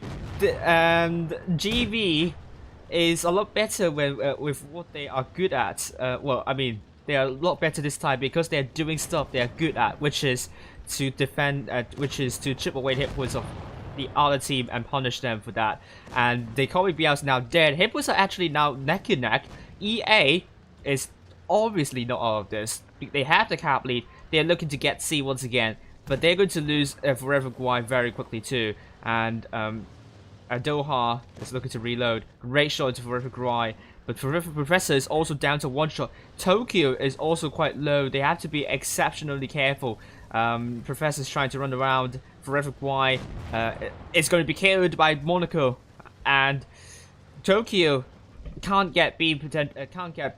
And GB is a lot better with what they are good at. Well, I mean, they are a lot better this time because they're doing stuff they are good at, which is to defend, which is to chip away hit points of the other team and punish them for that. And Dekomi Biao is now dead. Hit points are actually now neck and neck. EA is obviously not all of this. They have the cap lead. They're looking to get C once again, but they're going to lose Forever Guai very quickly too. And Doha is looking to reload. Great shot into Forever Guai, but Professor is also down to 1 shot. Tokyo is also quite low. They have to be exceptionally careful. Professor's trying to run around. Forever Guai is going to be killed by Monaco, and Tokyo can't get B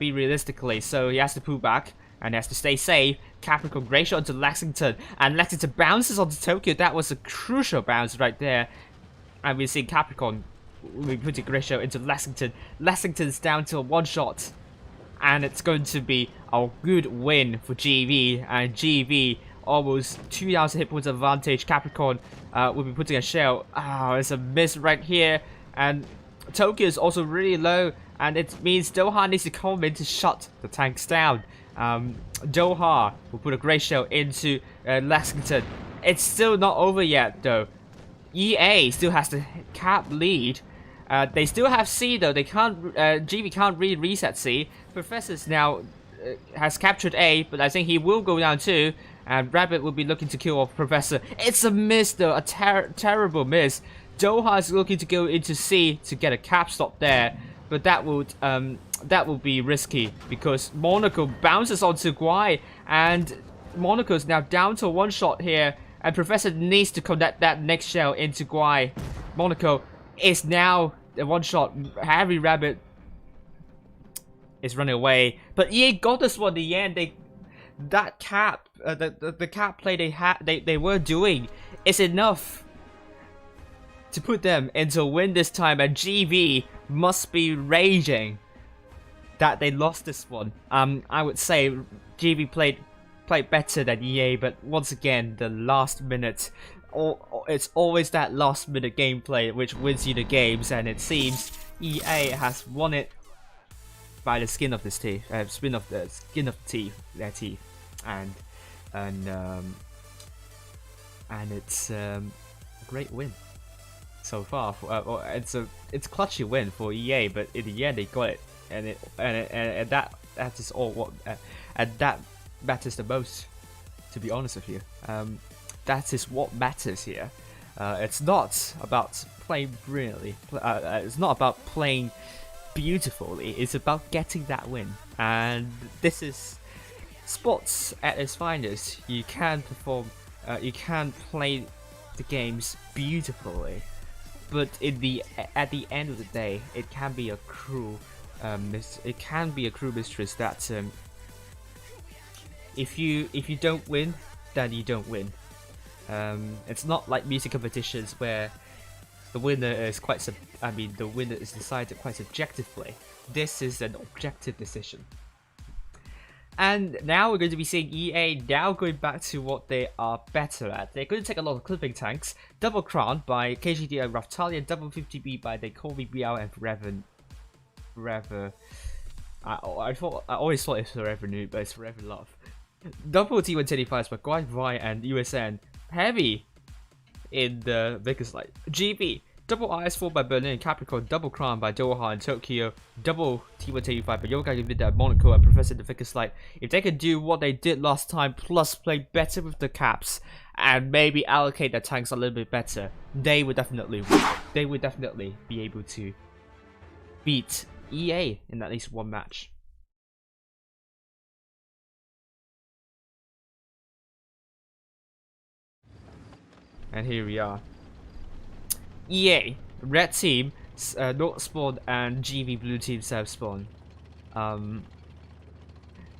realistically, so he has to pull back and has to stay safe. Capricorn, great shot into Lexington, and Lexington bounces onto Tokyo. That was a crucial bounce right there. And we see Capricorn, we put a great shot into Lexington. Lexington's down to 1 shot, and it's going to be a good win for GV, and GV almost 2,000 hit points advantage. Capricorn will be putting a shell. Oh, it's a miss right here, and Tokyo is also really low, and it means Doha needs to come in to shut the tanks down. Doha will put a great shell into Lexington. It's still not over yet though. EA still has the cap lead. They still have C though. They can't. GB can't really reset C. Professor's now has captured A, but I think he will go down too. And Rabbit will be looking to kill off Professor. It's a miss though, a terrible miss. Doha is looking to go into C to get a cap stop there, but that would be risky because Monaco bounces onto Guai, and Monaco is now down to 1 shot here, and Professor needs to connect that next shell into Guai. Monaco is now 1 shot. Heavy Rabbit is running away, but EA got this one in the end. That cap, the cap play they were doing is enough to put them into a win this time, and GV must be raging that they lost this one. I would say GV played played better than EA, but once again, the last minute, it's always that last minute gameplay which wins you the games, and it seems EA has won it by the skin of their teeth, their teeth, and it's a great win so far. It's a clutchy win for EA, but in the end they got it, and that is all what and that matters the most. To be honest with you, that is what matters here. It's not about playing brilliantly. It's not about playing beautifully. It's about getting that win, and this is sports at its finest. You can perform, you can play the games beautifully, but at the end of the day, it can be a cruel mistress that if you don't win, then you don't win. It's not like music competitions where the winner is the winner is decided quite subjectively. This is an objective decision. And now we're going to be seeing EA now going back to what they are better at. They're going to take a lot of clipping tanks, Double Crown by KGD and Raftalion, Double 50B by They Call Me Meow and Forever. I always thought it was Forever New, but it's Forever Love. Double T125 by Guai Vai and USN. Heavy in the Vickers Light. GB. Double IS4 by Berlin and Capricorn. Double Crown by Doha and Tokyo. Double T125 by Yoga Vida and Monaco and Professor the Vickers Light. If they could do what they did last time, plus play better with the caps, and maybe allocate their tanks a little bit better, they would definitely win. They would definitely be able to beat EA in at least one match. And here we are. EA, red team, North spawn, and GB blue team south spawn.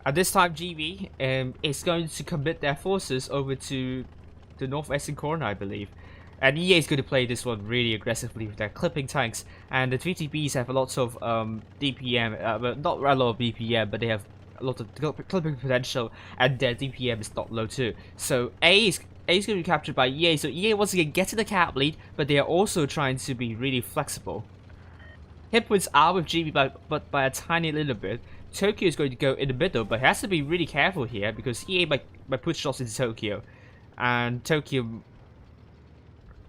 At this time, GB is going to commit their forces over to the northwestern corner, I believe. And EA is going to play this one really aggressively with their clipping tanks. And the 3TBs have a lot of DPM, well, not a lot of BPM, but they have a lot of clipping potential, and their DPM is not low too. So A is going to be captured by EA, so EA once again getting the cap lead, but they are also trying to be really flexible. Hit points are with GB, but by a tiny little bit. Tokyo is going to go in the middle, but he has to be really careful here because EA might put shots into Tokyo, and Tokyo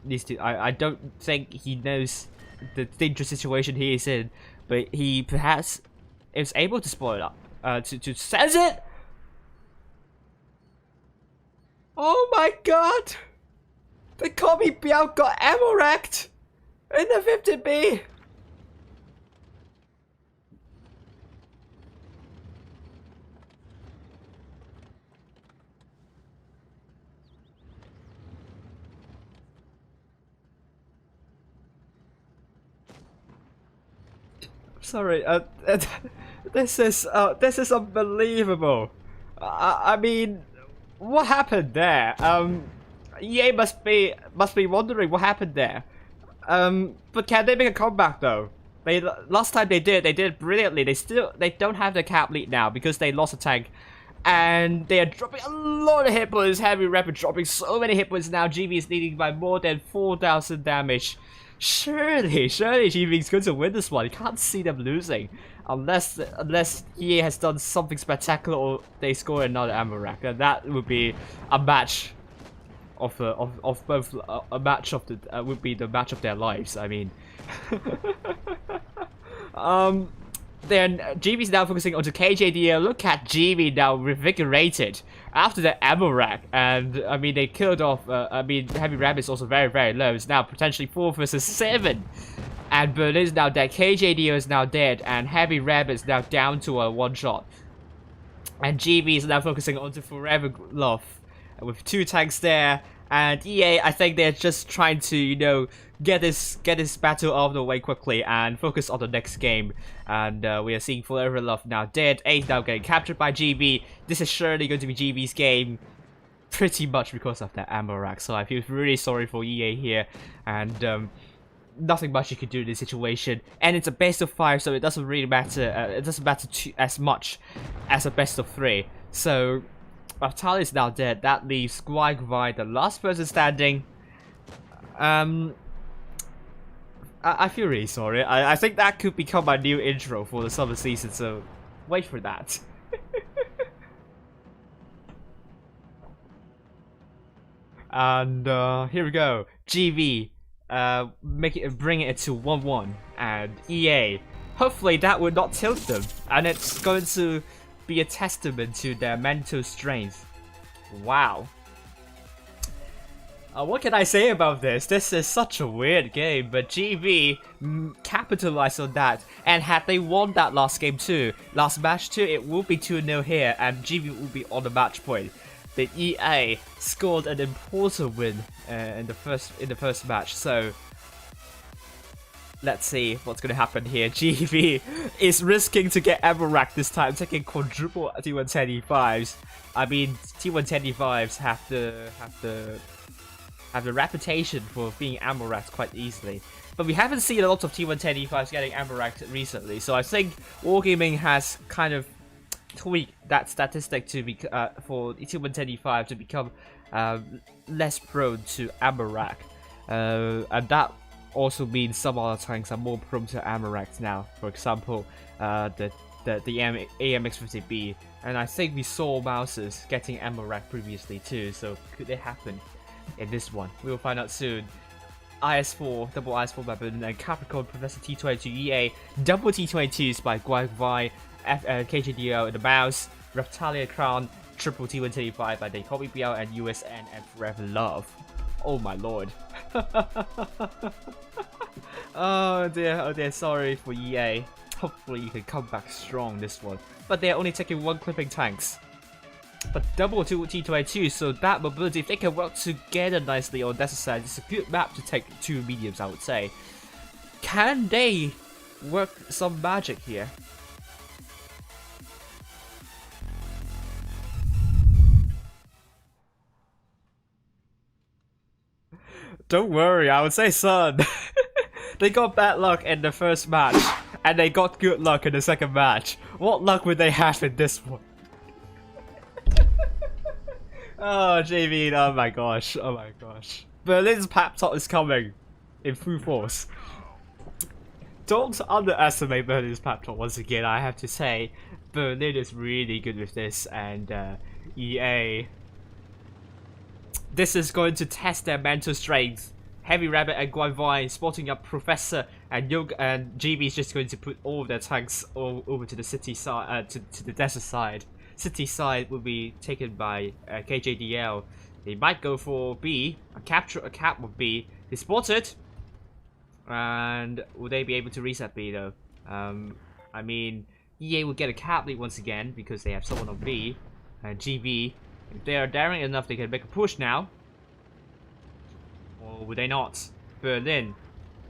needs to. I don't think he knows the dangerous situation he is in, but he perhaps is able to spoil it up. To sense it. Oh my god! The Kobe Biao got ammo wrecked in the 50B! Sorry, this is unbelievable. I mean, what happened there? EA must be wondering what happened there. But can they make a comeback though? Last time they did brilliantly. They don't have the cap lead now because they lost a tank, and they are dropping a lot of hit points. Heavy Rapid dropping so many hit points now. GB is leading by more than 4,000 damage. Surely GB is going to win this one. You can't see them losing unless EA has done something spectacular or they score another ammo rack. And that would be a match of both a match of the would be the match of their lives. I mean, then GB's now focusing onto KJDL. Look at GB now revigorated after the ammo rack, and I mean they killed off. I mean Heavy Rabbit's also very low. It's now potentially 4 versus 7, and Berlin's now dead. KJDL is now dead, and Heavy Rabbit's now down to a 1-shot. And GB is now focusing onto Forever Love with 2 tanks there. And EA, I think they're just trying to, you know, get this battle out of the way quickly and focus on the next game. And we are seeing Forever Love now dead. A now getting captured by GB. This is surely going to be GB's game, pretty much because of that ammo rack. So I feel really sorry for EA here, and nothing much you can do in this situation. And it's a best of 5, so it doesn't really matter. It doesn't matter as much as a best of 3. So Raftali is now dead. That leaves Guai, the last person standing. I feel really sorry. I think that could become my new intro for the summer season, so wait for that. And here we go. GV, bring it to 1-1, and EA. Hopefully that will not tilt them, and it's going to be a testament to their mental strength. Wow. What can I say about this? This is such a weird game, but GV capitalized on that. And had they won that last match too, it will be 2-0 here, and GV will be on the match point. The EA scored an important win in the first match, so let's see what's gonna happen here. GV is risking to get Amarak this time, taking quadruple T110E5s. I mean, T110E5s have the reputation for being Amarak quite easily, but we haven't seen a lot of T110E5s getting Amarak recently. So I think Wargaming has kind of tweaked that statistic to be for T110E5 to become less prone to Amarak, and that also means some other tanks are more prone to Amarak now. For example, the AMX50B, and I think we saw Mouses getting Amarak previously too. So could it happen in this one? We will find out soon. IS4, double IS4 weapon, and Capricorn Professor T22 EA, double T22s by Guai, KJDO in the mouse, Reptalia Crown, triple T135 by Decomi BL, and USN and Forever Love. Oh my lord. Oh dear, sorry for EA. Hopefully you can come back strong this one. But they're only taking one clipping tanks. But double T22, so that mobility, if they can work together nicely on that side, it's a good map to take two mediums, I would say. Can they work some magic here? Don't worry, I would say Sun. They got bad luck in the first match, and they got good luck in the second match. What luck would they have in this one? Oh, JV, oh my gosh, oh my gosh. Berlin's pep talk is coming in full force. Don't underestimate Berlin's pep talk once again, I have to say. Berlin is really good with this, and EA. This is going to test their mental strength. Heavy Rabbit and Guai spotting up Professor, and GB is just going to put all of their tanks over to the city side, to the desert side. City side will be taken by KJDL. They might go for B, capture a cap with B. They spotted, and will they be able to reset B though? I mean, EA will get a cap lead once again because they have someone on B, and GB. If they are daring enough, they can make a push now. Or would they not? Berlin.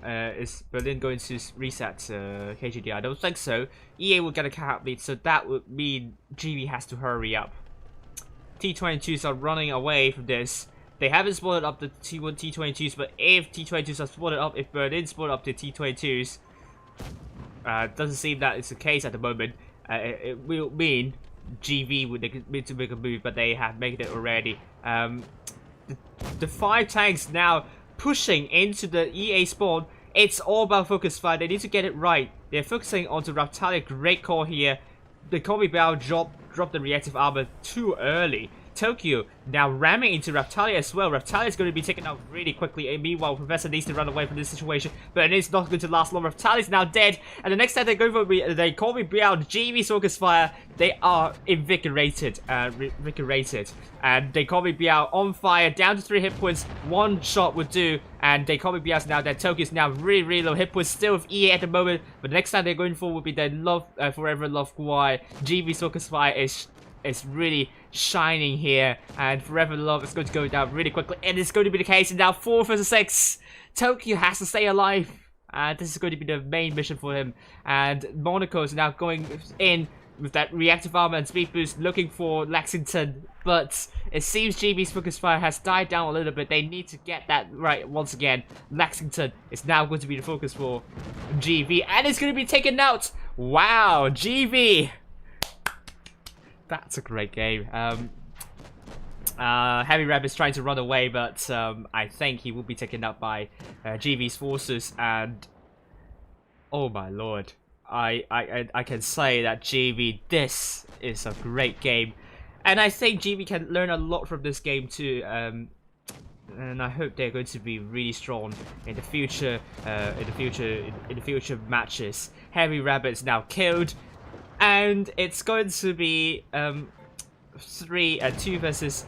Is Berlin going to reset KGD? I don't think so. EA will get a cap lead, so that would mean GB has to hurry up. T22s are running away from this. They haven't spotted up the T1 T22s, but if T22s are spotted up, if Berlin spotted up the T22s, doesn't seem that it's the case at the moment. It will mean GV would need to make a move, but they have made it already. The 5 tanks now pushing into the EA spawn. It's all about focus fire. They need to get it right. They're focusing onto Raptalia. Great call here. The Kobe Bell dropped the reactive armor too early. Tokyo now ramming into Raptalia as well. Raptalia is going to be taken out really quickly, and meanwhile Professor needs to run away from this situation, but it's not going to last long. Raptalia is now dead, and the next time they go for they call me Beyond GV's focus fire, they are invigorated, and they call me Biao on fire, down to 3 hit points. One shot would do, and they call me Biao's now dead. Tokyo's now really low hit points, still with EA at the moment, but the next time they're going for will be their Forever Love Guai. GV's focus fire is really shining here, and Forever Love is going to go down really quickly, and it's going to be the case. And now 4 versus 6, Tokyo has to stay alive, and this is going to be the main mission for him. And Monaco is now going in with that reactive armor and speed boost, looking for Lexington, but it seems GB's focus fire has died down a little bit. They need to get that right once again. Lexington is now going to be the focus for GV, and it's going to be taken out. Wow, GV! That's a great game. Heavy Rabbit's trying to run away, but I think he will be taken up by GV's forces. And oh my lord, I can say that GV, this is a great game, and I think GV can learn a lot from this game too. And I hope they're going to be really strong in the future. In the future matches. Heavy Rabbit's now killed, and it's going to be 2 versus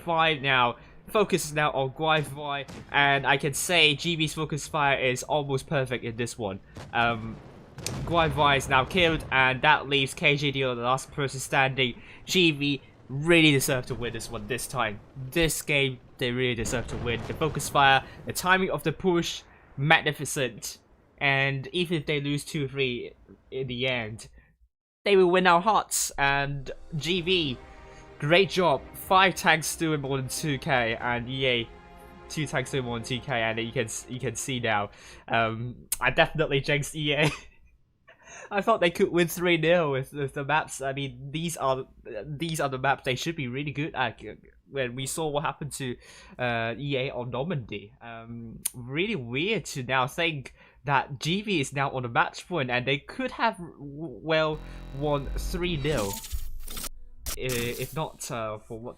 5 now. Focus is now on Guai, and I can say GV's focus fire is almost perfect in this one. Guai is now killed, and that leaves KJD on the last person standing. GV really deserve to win this one this time. This game, they really deserve to win. The focus fire, the timing of the push, magnificent. And even if they lose 2-3 in the end, they will win our hearts. And GV, great job. 5 tanks doing more than 2k, and EA 2 tanks doing more than 2k, and you can see now. I definitely jinxed EA. I thought they could win 3-0 with the maps. I mean, these are the maps they should be really good at. When we saw what happened to EA on Normandy, really weird to now think that GV is now on the match point, and they could have well won 3-0 if not for what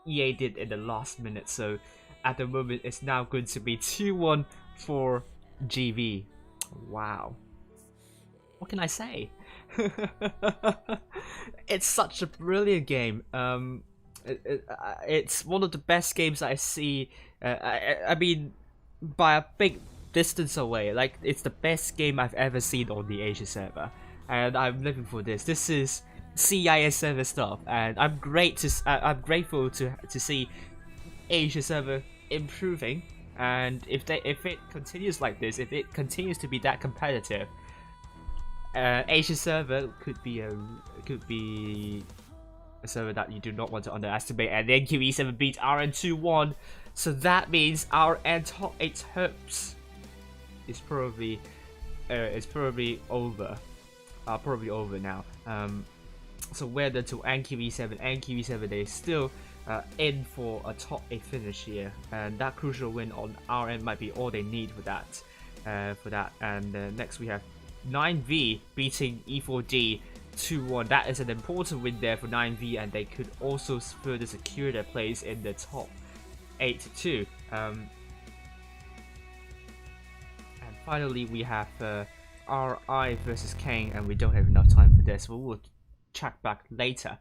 EA did in the last minute. So at the moment, it's now going to be 2-1 for GV. Wow. What can I say? It's such a brilliant game. It's one of the best games I see. I mean, by a big distance away. Like, it's the best game I've ever seen on the Asia server, and I'm living for this. This is CIS server stuff, and I'm grateful to see Asia server improving. And if it continues like this, if it continues to be that competitive, Asia server could be a server that you do not want to underestimate. And then QE7 beat RN 2-1, so that means our top 8 hopes is probably over. Probably over now. So whether to NQE7, they're still in for a top 8 finish here, and that crucial win on RN might be all they need for that. And next we have 9V beating E4D 2-1. That is an important win there for 9V, and they could also further secure their place in the top 8 too. And finally we have RI versus Kane, and we don't have enough time for this. We'll check back later.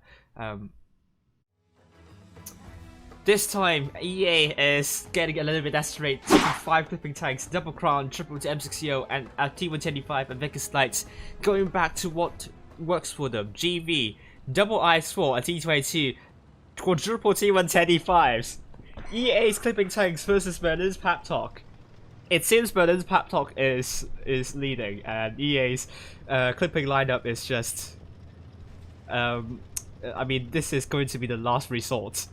This time, EA is getting a little bit desperate, taking 5 clipping tanks, double crown, triple to M60 and T125 and Vegas Lights, going back to what works for them. GV, double IS4 and T22, quadruple T125s. EA's clipping tanks versus Berlin's Pep Talk. It seems Berlin's Pep Talk is leading, and EA's clipping lineup is just... I mean, this is going to be the last resort.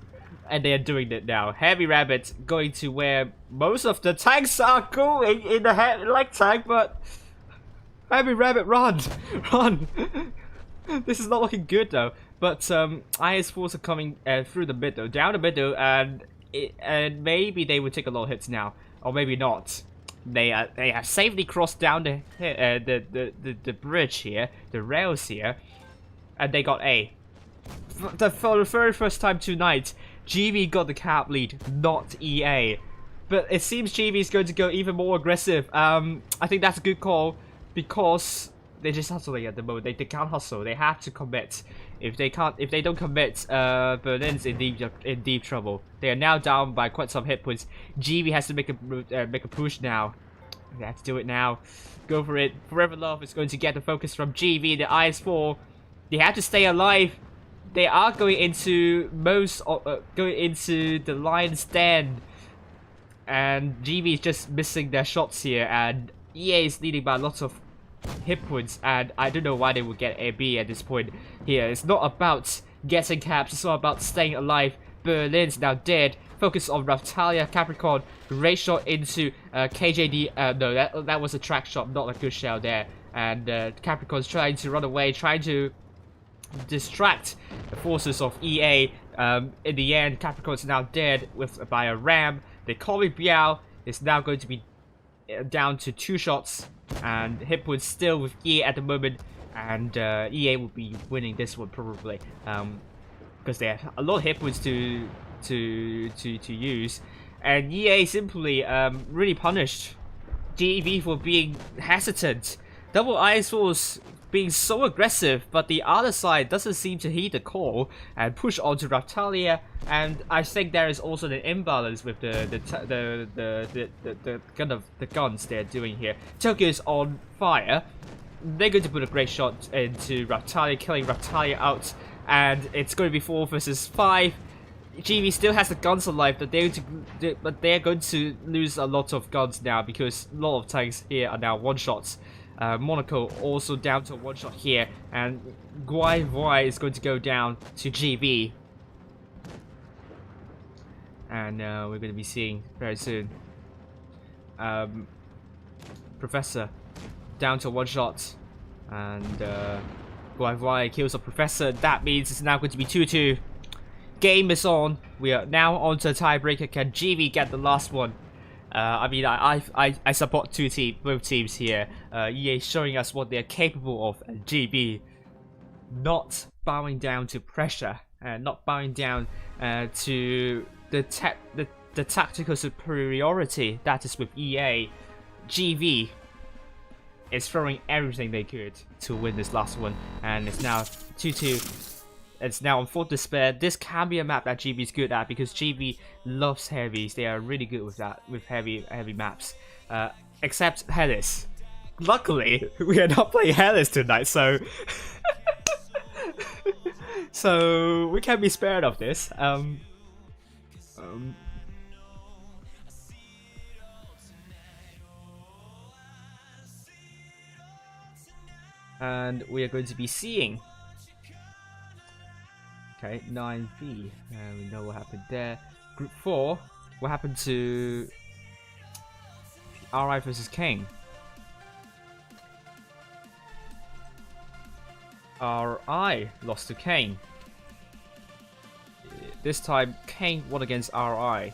And they are doing it now. Heavy Rabbit going to where most of the tanks are going in the leg tank, but Heavy Rabbit, run! Run! This is not looking good though. But IS4s are coming through the middle, down the middle, and maybe they will take a lot of hits now, or maybe not. They have safely crossed down the bridge here, the rails here, and they got A. For the very first time tonight, GV got the cap lead, not EA. But it seems GV is going to go even more aggressive. I think that's a good call, because they're just hustling at the moment. They can't hustle. They have to commit. If they don't commit, Berlin's in deep trouble. They are now down by quite some hit points. GV has to make a push now. They have to do it now. Go for it. Forever Love is going to get the focus from GV. The IS4. They have to stay alive. They are going into the lion's den, and GV is just missing their shots here, and EA is leading by lots of hit points, and I don't know why they would get a B at this point here. It's not about getting caps, it's not about staying alive. Berlin's now dead. Focus on Raftalia, Capricorn, great shot into KJD. No, that was a track shot, not a good shell there. And Capricorn's trying to run away, trying to distract the forces of EA. In the end, Capricorn's now dead by a ram. The Kobe Biao is now going to be down to 2 shots, and hit points still with EA at the moment, and EA will be winning this one probably, because they have a lot of hit points to use, and EA simply really punished GEV for being hesitant. Double Ice Force being so aggressive, but the other side doesn't seem to heed the call and push on to Raptalia, and I think there is also an imbalance with the guns they're doing here. Tokyo's on fire. They're going to put a great shot into Raptalia, killing Raptalia out, and it's going to be 4 versus 5. GV still has the guns alive, but they're going to lose a lot of guns now because a lot of tanks here are now one-shots. Monaco also down to 1 shot here, and Guai is going to go down to GV. And we're going to be seeing very soon. Professor down to 1 shot, and Guai kills a Professor. That means it's now going to be 2-2. Game is on. We are now on to a tiebreaker. Can GV get the last one? I mean, I support both teams here. EA showing us what they're capable of, and GB not bowing down to pressure, and not bowing down to the tactical superiority that is with EA. GV is throwing everything they could to win this last one, and it's now 2-2. It's now on 4th despair. This can be a map that GB is good at because GB loves heavies. They are really good with that, with heavy maps. Except Hellas. Luckily, we are not playing Hellas tonight, so so we can be spared of this. And we are going to be seeing. Okay, 9V. We know what happened there. Group 4. What happened to RI versus King? RI lost to Kane. This time, Kane won against RI.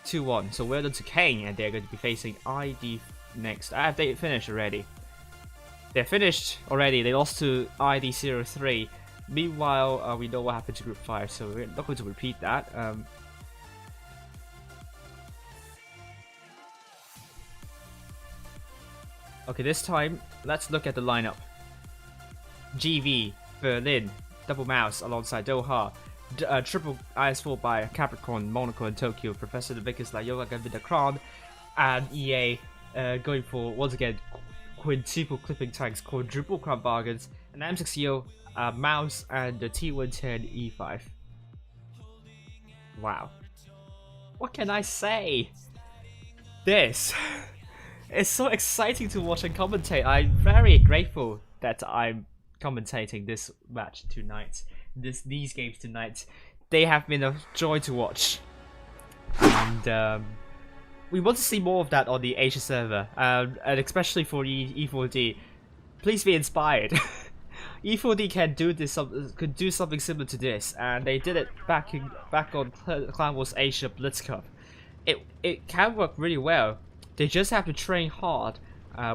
2-1. So well done to Kane, and they're going to be facing ID next. They finished already. They're finished already. They lost to ID03. Meanwhile, we know what happened to Group 5, so we're not going to repeat that. Okay, this time, let's look at the lineup. GV, Berlin, Double Mouse alongside Doha, Triple IS4 by Capricorn, Monaco and Tokyo, Professor the Vickers like Yoga with the Crown, and EA going for, once again, quintuple clipping tanks, quadruple crown bargains, an M60, Mouse, and the T110 E5. Wow. What can I say? This is so exciting to watch and commentate. I'm very grateful that I'm commentating this match tonight. These games tonight. They have been a joy to watch. And we want to see more of that on the Asia server. And especially for E4D. Please be inspired. E4D could do something similar to this, and they did it back on Clan Wars Asia Blitz Cup. It can work really well. They just have to train hard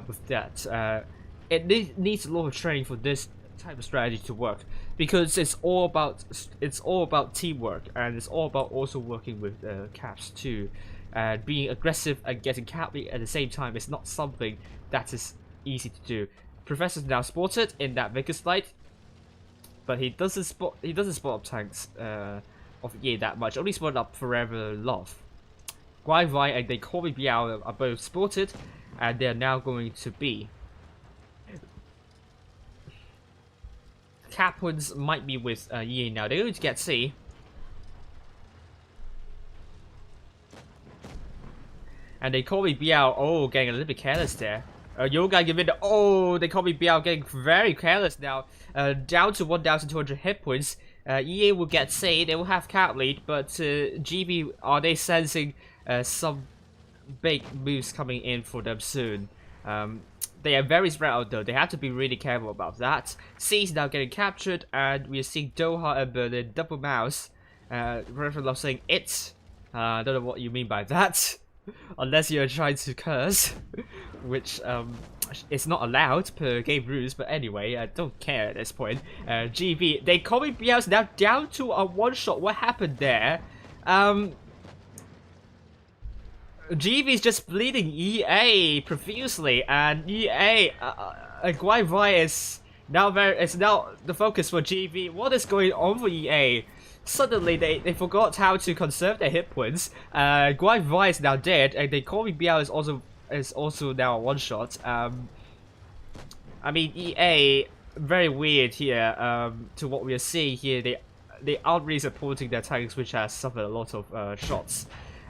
with that. It needs a lot of training for this type of strategy to work, because it's all about teamwork, and it's all about also working with caps too, and being aggressive and getting cap lead at the same time is not something that is easy to do. Professor's now spotted in that Vickers light, but he doesn't spot up tanks of EA that much. Only spotted up Forever Love. Guai and they Kobe Biao are both spotted, and they are now going to be. Capwins might be with EA now. They're going to get C. And they Kobe Biao, getting a little bit careless there. Yoga giving the, they Kobe Biao getting very careless now. Down to 1,200 hit points. EA will get C. They will have cap lead, but GB, are they sensing some big moves coming in for them soon? They are very spread out though. They have to be really careful about that. C is now getting captured, and we are seeing Doha and Berlin double mouse Reverend Love saying it. I don't know what you mean by that, unless you're trying to curse, which is not allowed per game rules. But anyway, I don't care at this point. GV, they call me Biaos now down to a one shot. What happened there? GV is just bleeding EA profusely, and EA Guai is now the focus for GV. What is going on for EA? Suddenly they forgot how to conserve their hit points. Guai is now dead, and they call me Biao is also now a one shot. I mean, EA very weird here. To what we are seeing here, they aren't really supporting their tanks, which has suffered a lot of shots.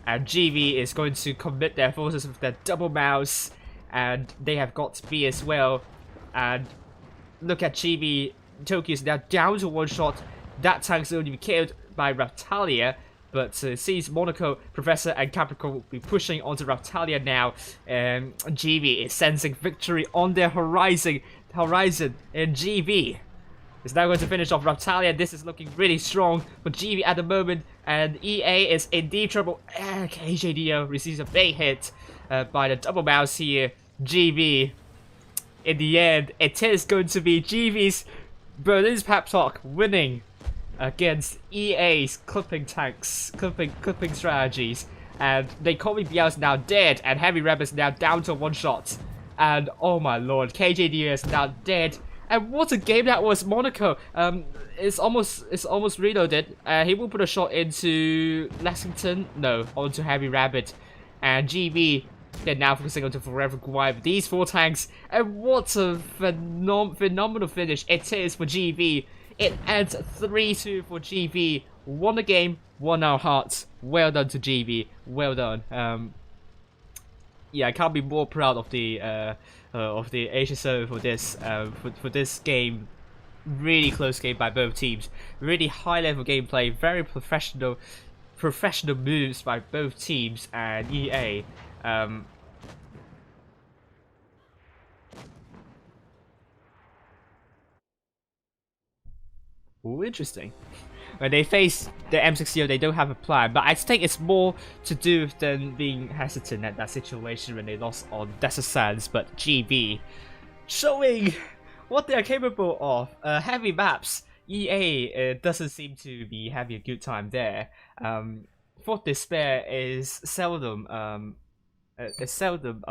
And GV is going to commit their forces with their double mouse, and they have got B as well. And look at GV, Tokyo is now down to one shot. That tank's going to be killed by Raptalia, but sees Monaco, Professor, and Capricorn will be pushing onto Raptalia now. GV is sensing victory on their horizon, and GV is now going to finish off Raptalia. This is looking really strong for GV at the moment, and EA is in deep trouble. KJDO receives a big hit by the double mouse here. GV, in the end, it is going to be GV's Berlin's pep talk winning against EA's clipping tanks, clipping strategies. And they call me Biao's now dead, and Heavy Rabbit's now down to one shot. And oh my lord, KJDO is now dead. And what a game that was, Monaco. It's almost reloaded. He will put a shot into Lexington. No, onto Heavy Rabbit. And GB, they're now focusing on to Forever Guai with these 4 tanks. And what a phenomenal finish it is for GB. It ends 3-2 for GB. Won the game, won our hearts. Well done to GB. Well done. Yeah, I can't be more proud of the Asia server for this game. Really close game by both teams. Really high level gameplay. Very professional moves by both teams, and EA. Ooh, interesting. When they face the M60, they don't have a plan, but I think it's more to do with them being hesitant at that situation when they lost on Desert Sands. But GB showing what they are capable of. Heavy maps. EA doesn't seem to be having a good time there. Fort Despair is seldom a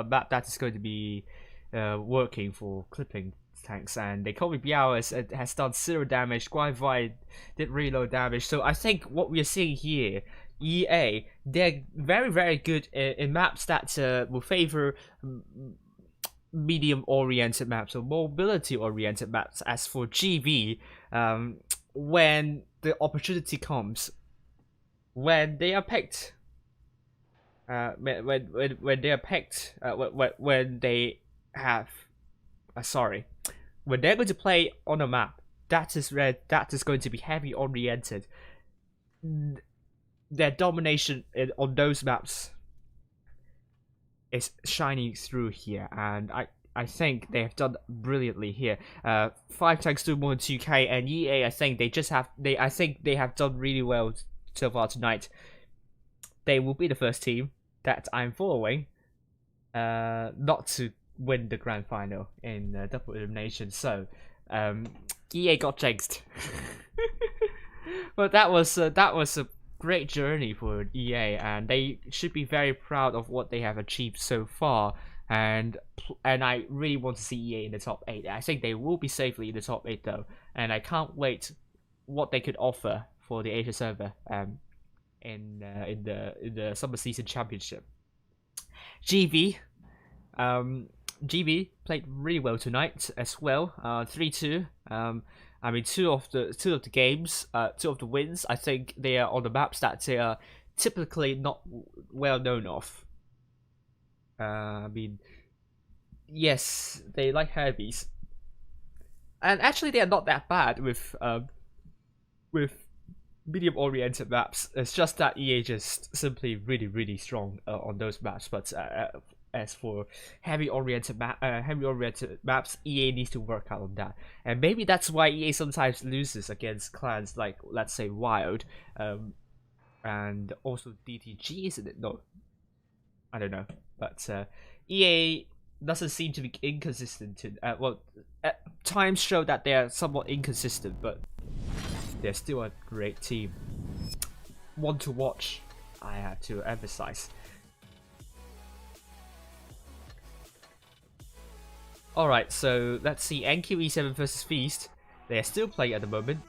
map that is going to be working for clipping tanks, and they call me Biao has done 0 damage. Guai did reload damage. So I think what we are seeing here, EA, they're very good in maps that will favor medium oriented maps or mobility oriented maps. As for GB, when the opportunity comes, when they are picked, when they are picked, when they have when they're going to play on a map that is going to be heavy oriented, their domination on those maps is shining through here, and I think they have done brilliantly here. 5 tanks do more than 2k, and EA, I think they have done really well so far tonight. They will be the first team that I'm following not to win the grand final in double elimination. So EA got jinxed. But that was a great journey for EA, and they should be very proud of what they have achieved so far. And I really want to see EA in the top 8. I think they will be safely in the top 8 though, and I can't wait what they could offer for the Asia server in the summer season championship. GB played really well tonight as well. 3-2. I mean, two of the games, 2 of the wins, I think they are on the maps that they are typically not well known of. I mean, yes, they like heavies, and actually they are not that bad with medium oriented maps. It's just that EA just simply really strong on those maps. But as for heavy oriented maps, EA needs to work out on that, and maybe that's why EA sometimes loses against clans like, let's say, Wild, and also DTG, isn't it? No, I don't know, but EA doesn't seem to be inconsistent. At times show that they are somewhat inconsistent, but they're still a great team. One to watch, I have to emphasize. Alright, so let's see NQE7 versus Feast. They are still playing at the moment.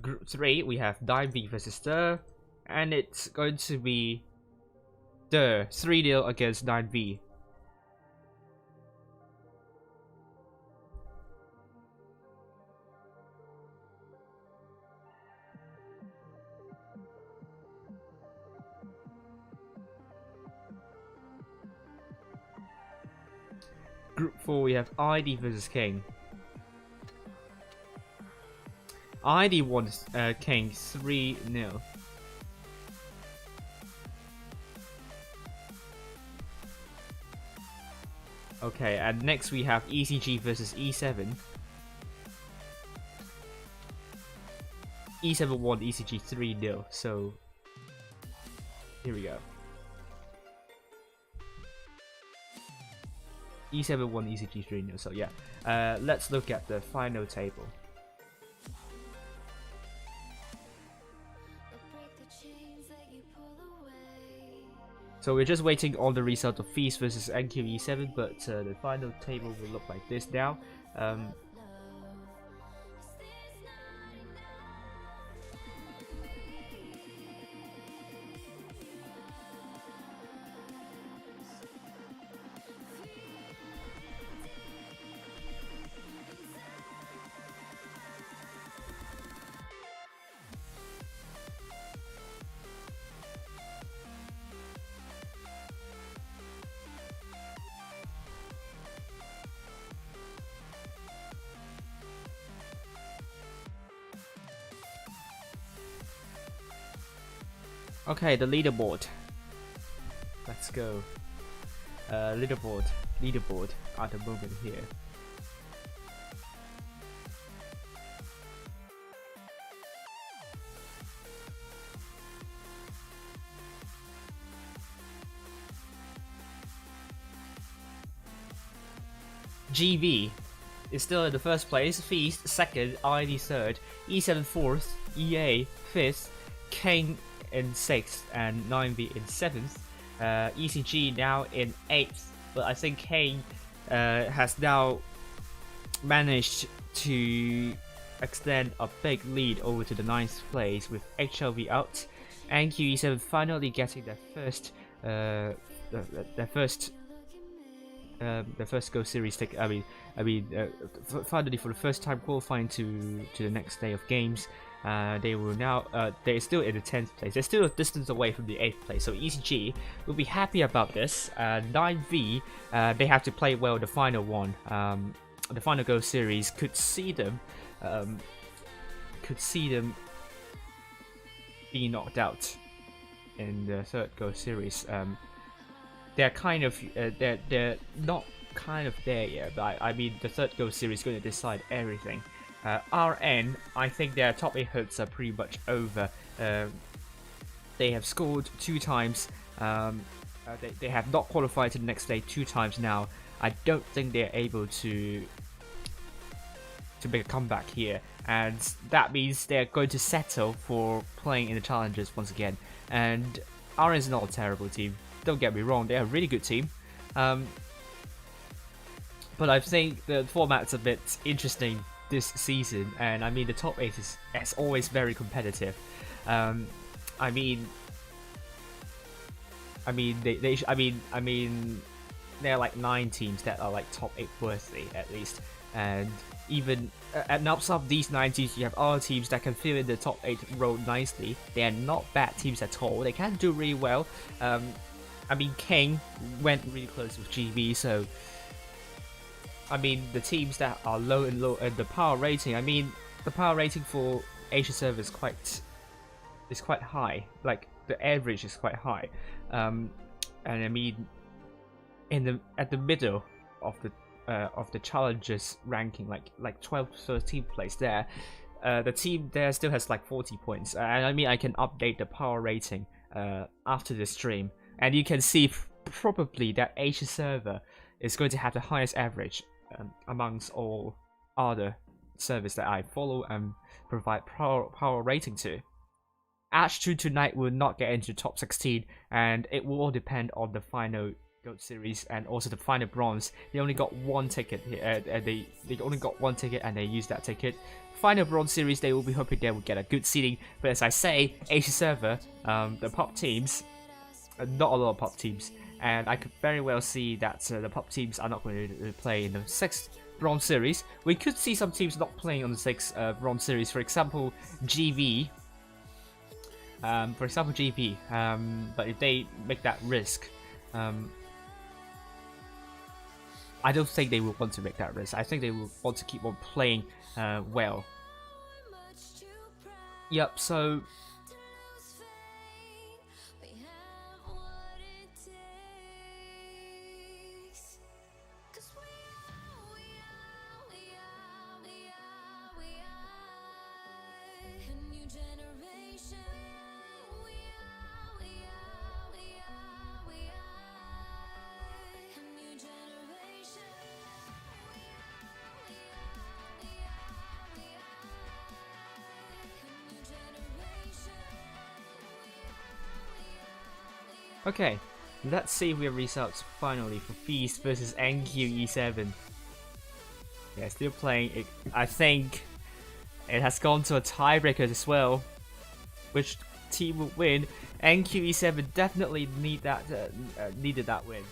Group 3, we have 9V versus Stir, and it's going to be Stir 3-0 against 9V. Group 4, we have ID versus King. ID won King 3-0. Okay, and next we have ECG versus E7. E7 won ECG 3-0, so here we go. E7 won ECG 3-0, so yeah. Let's look at the final table. So we're just waiting on the result of Feast versus NQE7, but the final table will look like this now. Okay, the leaderboard. Let's go. Leaderboard at the moment here. GV is still in the first place, Feast second, ID third, E7 fourth, EA fifth, King in 6th and 9V in 7th. ECG now in 8th, but I think Kane has now managed to extend a big lead over to the 9th place with HLV out, and QE7 finally getting their first Go Series ticket. Finally for the first time qualifying to the next day of games. They will now. They're still in the 10th place. They're still a distance away from the 8th place. So ECG will be happy about this. 9V, they have to play well the final one. The final Go Series could see them being knocked out in the third Go Series. They're kind of they're not kind of there yet. But I mean, the third Go Series is going to decide everything. RN, I think their top 8 hopes are pretty much over. They have scored 2 times. They have not qualified to the next day 2 times now. I don't think they're able to make a comeback here, and that means they're going to settle for playing in the challenges once again. And RN is not a terrible team. Don't get me wrong, they're a really good team. But I think the format's a bit interesting this season, and I mean the top 8 is as always very competitive. I mean there are like 9 teams that are like top 8 worthy at least, and even and outside of these 9 teams, you have other teams that can fill in the top 8 role nicely. They are not bad teams at all. They can do really well. I mean, King went really close with GB, so I mean, the teams that are low and the power rating. I mean, the power rating for Asia server is quite high. Like the average is quite high, and I mean, at the middle of the challengers ranking, like 12th to 13th place there, the team there still has like 40 points, and I mean I can update the power rating after the stream, and you can see probably that Asia server is going to have the highest average amongst all other servers that I follow and provide power rating to. Attribution tonight will not get into top 16, and it will all depend on the final Gold Series and also the final Bronze. They only got one ticket here, they only got one ticket and they used that ticket. Final Bronze Series, they will be hoping they will get a good seeding, but as I say, Asia server, the pop teams, not a lot of pop teams, and I could very well see that the pop teams are not going to play in the 6th Bronze Series. We could see some teams not playing on the 6th Bronze Series, for example, GV. But if they make that risk, I don't think they will want to make that risk. I think they will want to keep on playing well. Yep, so okay, let's see if we have results finally for Feast versus NQE7. Yeah, still playing it. I think it has gone to a tiebreaker as well. Which team will win? NQE7 definitely needed that win.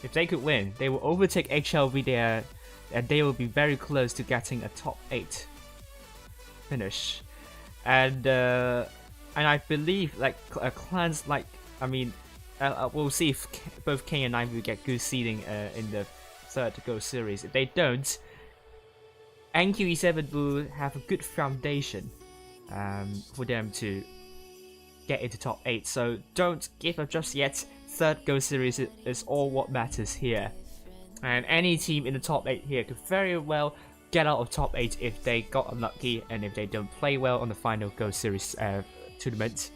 If they could win, they will overtake HLV there, and they will be very close to getting a top 8 finish. And I believe like clans like, I mean, we'll see if both King and I will get good seeding in the 3rd Gold Series. If they don't, NQE7 will have a good foundation for them to get into top 8. So don't give up just yet. 3rd Gold Series is all what matters here. And any team in the top 8 here could very well get out of top 8 if they got unlucky and if they don't play well on the final Gold Series tournament.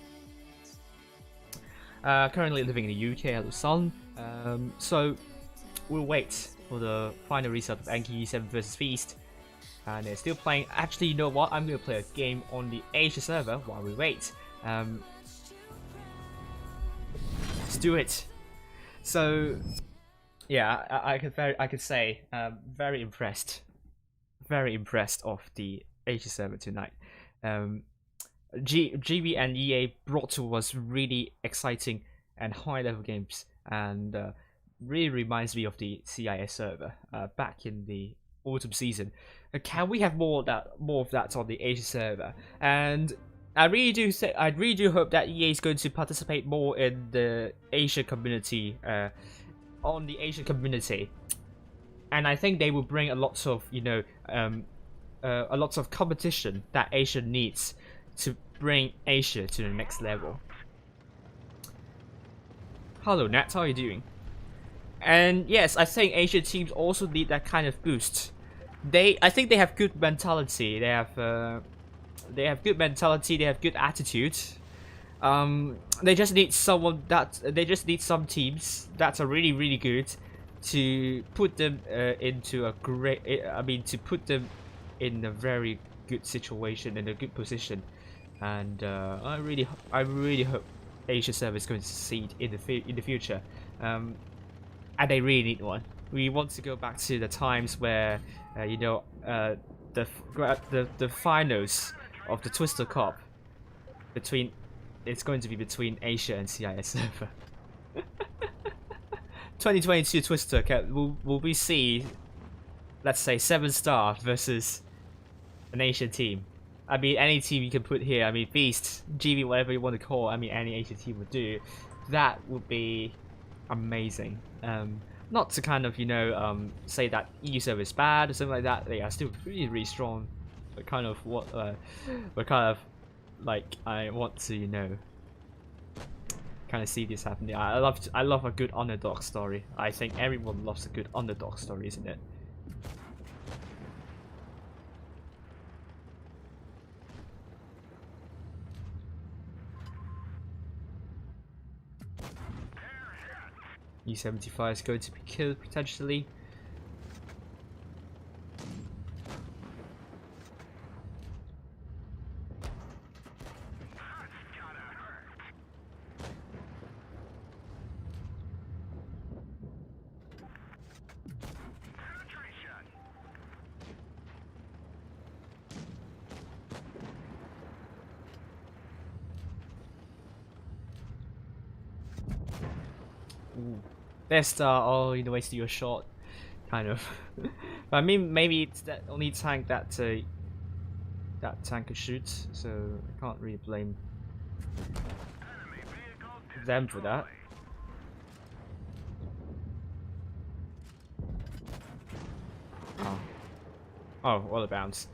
Currently living in the UK at Luzon, so we'll wait for the final result of NQE7 versus Feast, and they're still playing. Actually, you know what? I'm going to play a game on the Asia server while we wait. Let's do it. So, yeah, I could say very impressed of the Asia server tonight. GB and EA brought to us really exciting and high level games, and really reminds me of the CIS server back in the autumn season. Can we have more of that on the Asia server? And I really do hope that EA is going to participate more in the Asia community, on the Asian community, and I think they will bring a lot of a lot of competition that Asia needs to bring Asia to the next level. Hello Nat, how are you doing? And yes, I think Asia teams also need that kind of boost. I think they have good mentality. They have good mentality. They have good attitude. They just need some teams that are really good to put them into a great. To put them in a very good situation, in a good position. And I really hope Asia server is going to succeed in the future, and they really need one. We want to go back to the times where the finals of the Twister Cup it's going to be between Asia and CIS server. 2022 Twister Cup will we see, let's say 7-star versus an Asian team. I mean, any team you can put here. I mean, Beast, GB, whatever you want to call. I mean, any Asian team would do. That would be amazing. Not to kind of say that EU server is bad or something like that. They are still really strong. But kind of what, but kind of like I want to kind of see this happening. I love a good underdog story. I think everyone loves a good underdog story, isn't it? E75 is going to be killed potentially. Ooh. Best all in the way to your shot, kind of. But I mean, maybe it's that only tank that that tank can shoot, so I can't really blame them for that. Oh, all the bounce.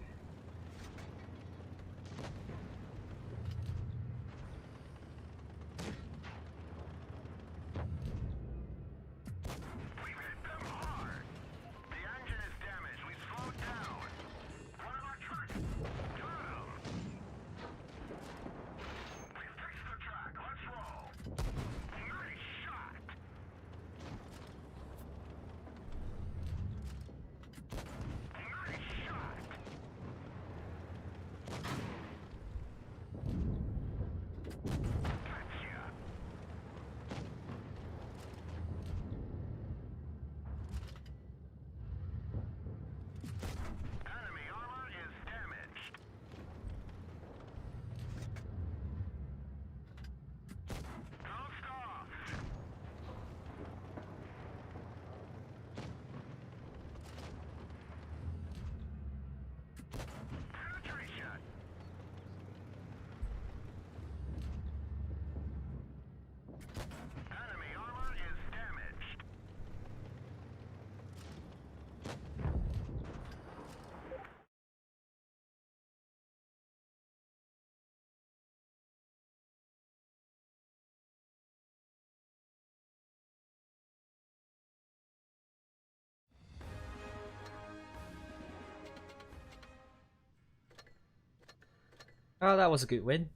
Oh, that was a good win.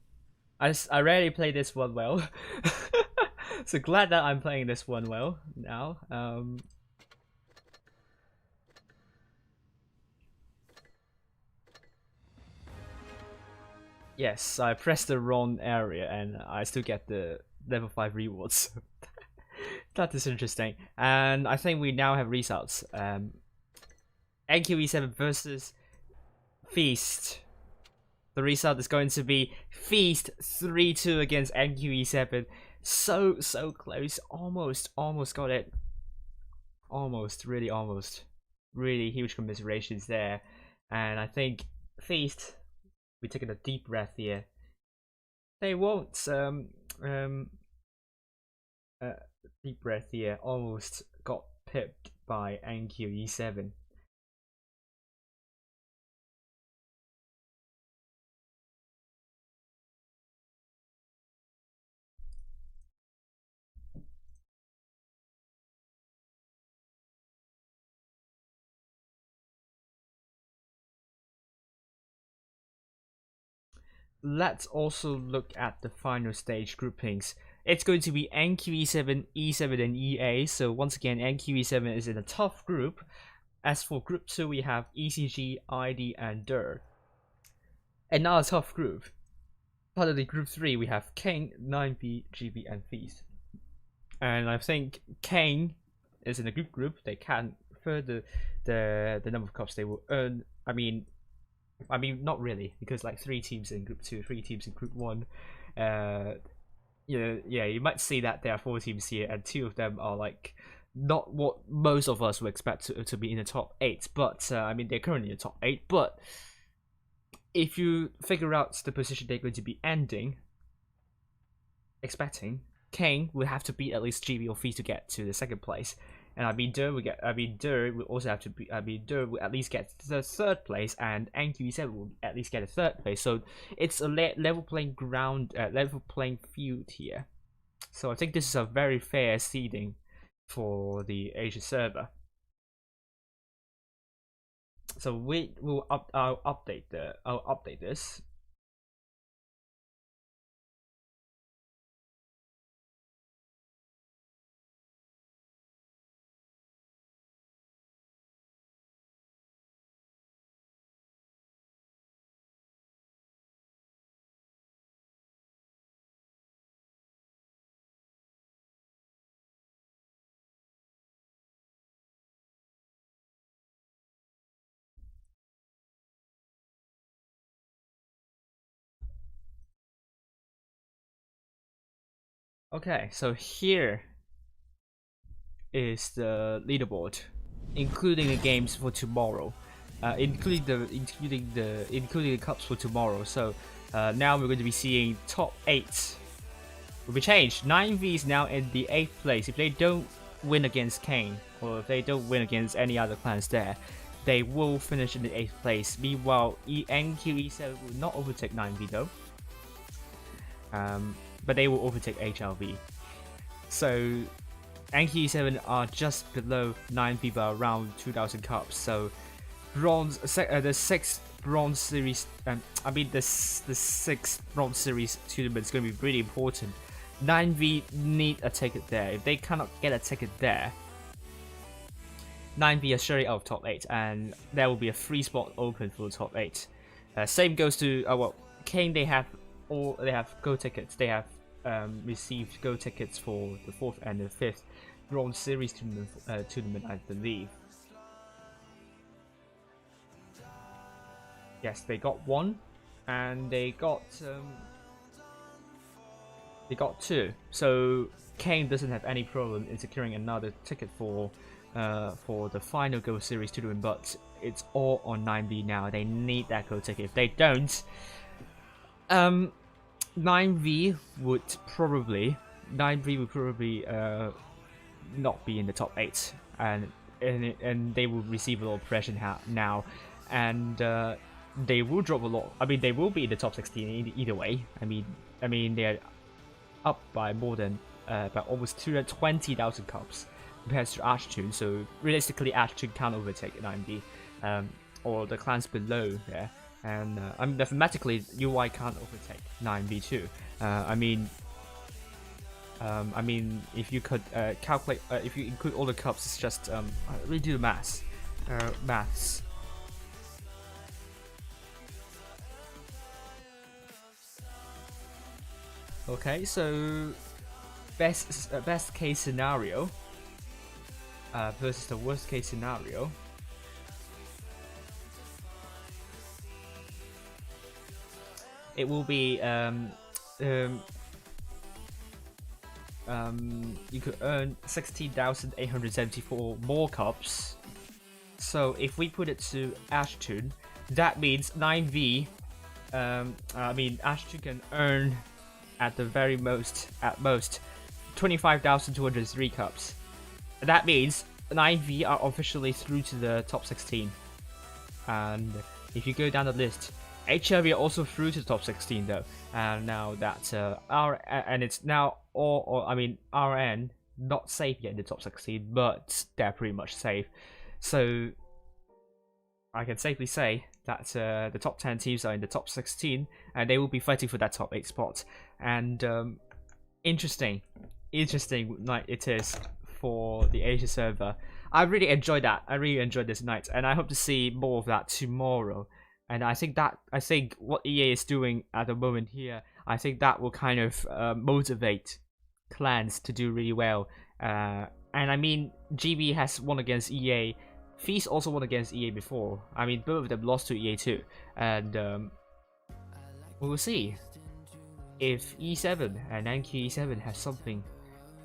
I rarely play this one well. So glad that I'm playing this one well now. Yes, I pressed the wrong area and I still get the level 5 rewards. That is interesting. And I think we now have results. NQE7 versus Feast. The result is going to be Feast 3-2 against NQE7. So close. Almost got it. Almost, really almost. Really huge commiserations there. And I think Feast, we're taking a deep breath here. They won't deep breath here. Almost got pipped by NQE7. Let's also look at the final stage groupings. It's going to be NQE7, E7 and EA. So once again, NQE7 is in a tough group. As for group 2, we have ECG, ID and DIR. Another tough group. Finally, group 3, we have King, 9B, GB and Feast. And I think King is in a good group. They can further the number of cups they will earn. I mean, not really, because like 3 teams in group 2, 3 teams in group 1. You might see that there are 4 teams here, and 2 of them are like not what most of us would expect to be in the top 8. But I mean, they're currently in the top 8. But if you figure out the position they're going to be ending, expecting King will have to beat at least GB or Feast to get to the 2nd place. And I mean, DIR will also have to be. DIR will at least get the 3rd place, and NQE7 will at least get a 3rd place. So it's a level playing ground, level playing field here. So I think this is a very fair seeding for the Asia server. So we will I'll update this. Okay, so here is the leaderboard, including the games for tomorrow, including the cups for tomorrow. So now we're going to be seeing top 8 will be changed. 9V is now in the 8th place. If they don't win against Kane, or if they don't win against any other clans there, they will finish in the 8th place. Meanwhile, NQE7 will not overtake 9V though. But they will overtake HLV. So NQE7 are just below 9V by around 2,000 cups. So the 6th bronze series, the 6th bronze series tournament is going to be really important. 9V need a ticket there. If they cannot get a ticket there, 9V are straight out of top 8, and there will be a free spot open for the top 8. Same goes to well, Kane. They have go tickets. They have received go tickets for the 4th and the 5th bronze series tournament, I believe. Yes, they got 1, and they got 2. So Kane doesn't have any problem in securing another ticket for the final Go Series tournament, but it's all on 9V now. They need that Go ticket. If they don't, 9V would probably not be in the top 8, and they will receive a lot of pressure now, and they will drop a lot. I mean, they will be in the top 16 either way. I mean they're up by more than by almost 220,000 cups compared to Attribution. So realistically, Attribution can't overtake 9V or the clans below there. And mathematically, UI can't overtake 9V too. I mean, if you could calculate, if you include all the cups, it's just really do the maths. Okay, so best case scenario versus the worst case scenario. It will be you could earn 16,874 more cups. So if we put it to Attribution, that means 9V. Attribution can earn at most 25,203 cups. That means 9V are officially through to the top 16. And if you go down the list, HLV are also through to the top 16 though. And now that it's now RN not safe yet in the top 16, but they're pretty much safe. So I can safely say that the top 10 teams are in the top 16, and they will be fighting for that top 8 spot. And interesting night it is for the Asia server. I really enjoyed that. I really enjoyed this night, and I hope to see more of that tomorrow. And I think what EA is doing at the moment here, I think that will kind of motivate clans to do really well. And I mean, GB has won against EA. Feast also won against EA before. I mean, both of them lost to EA too. And we will see if E7 and NQE7 have something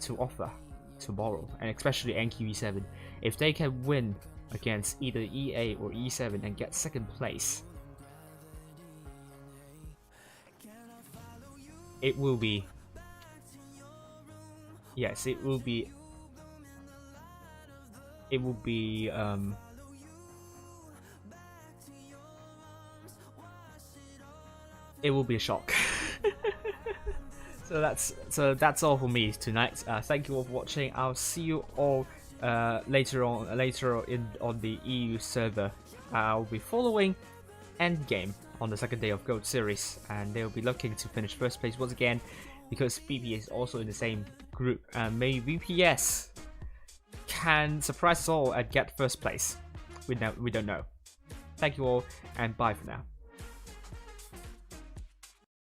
to offer tomorrow, and especially NQE7. If they can win against either EA or E7 and get 2nd place, it will be, yes, it will be a shock. that's all for me tonight. Thank you all for watching. I'll see you all later on on the EU server. I'll be following Endgame on the second day of Gold Series, and they'll be looking to finish first place once again because BP is also in the same group, and maybe VPS can surprise us all and get first place. We don't know. Thank you all, and bye for now.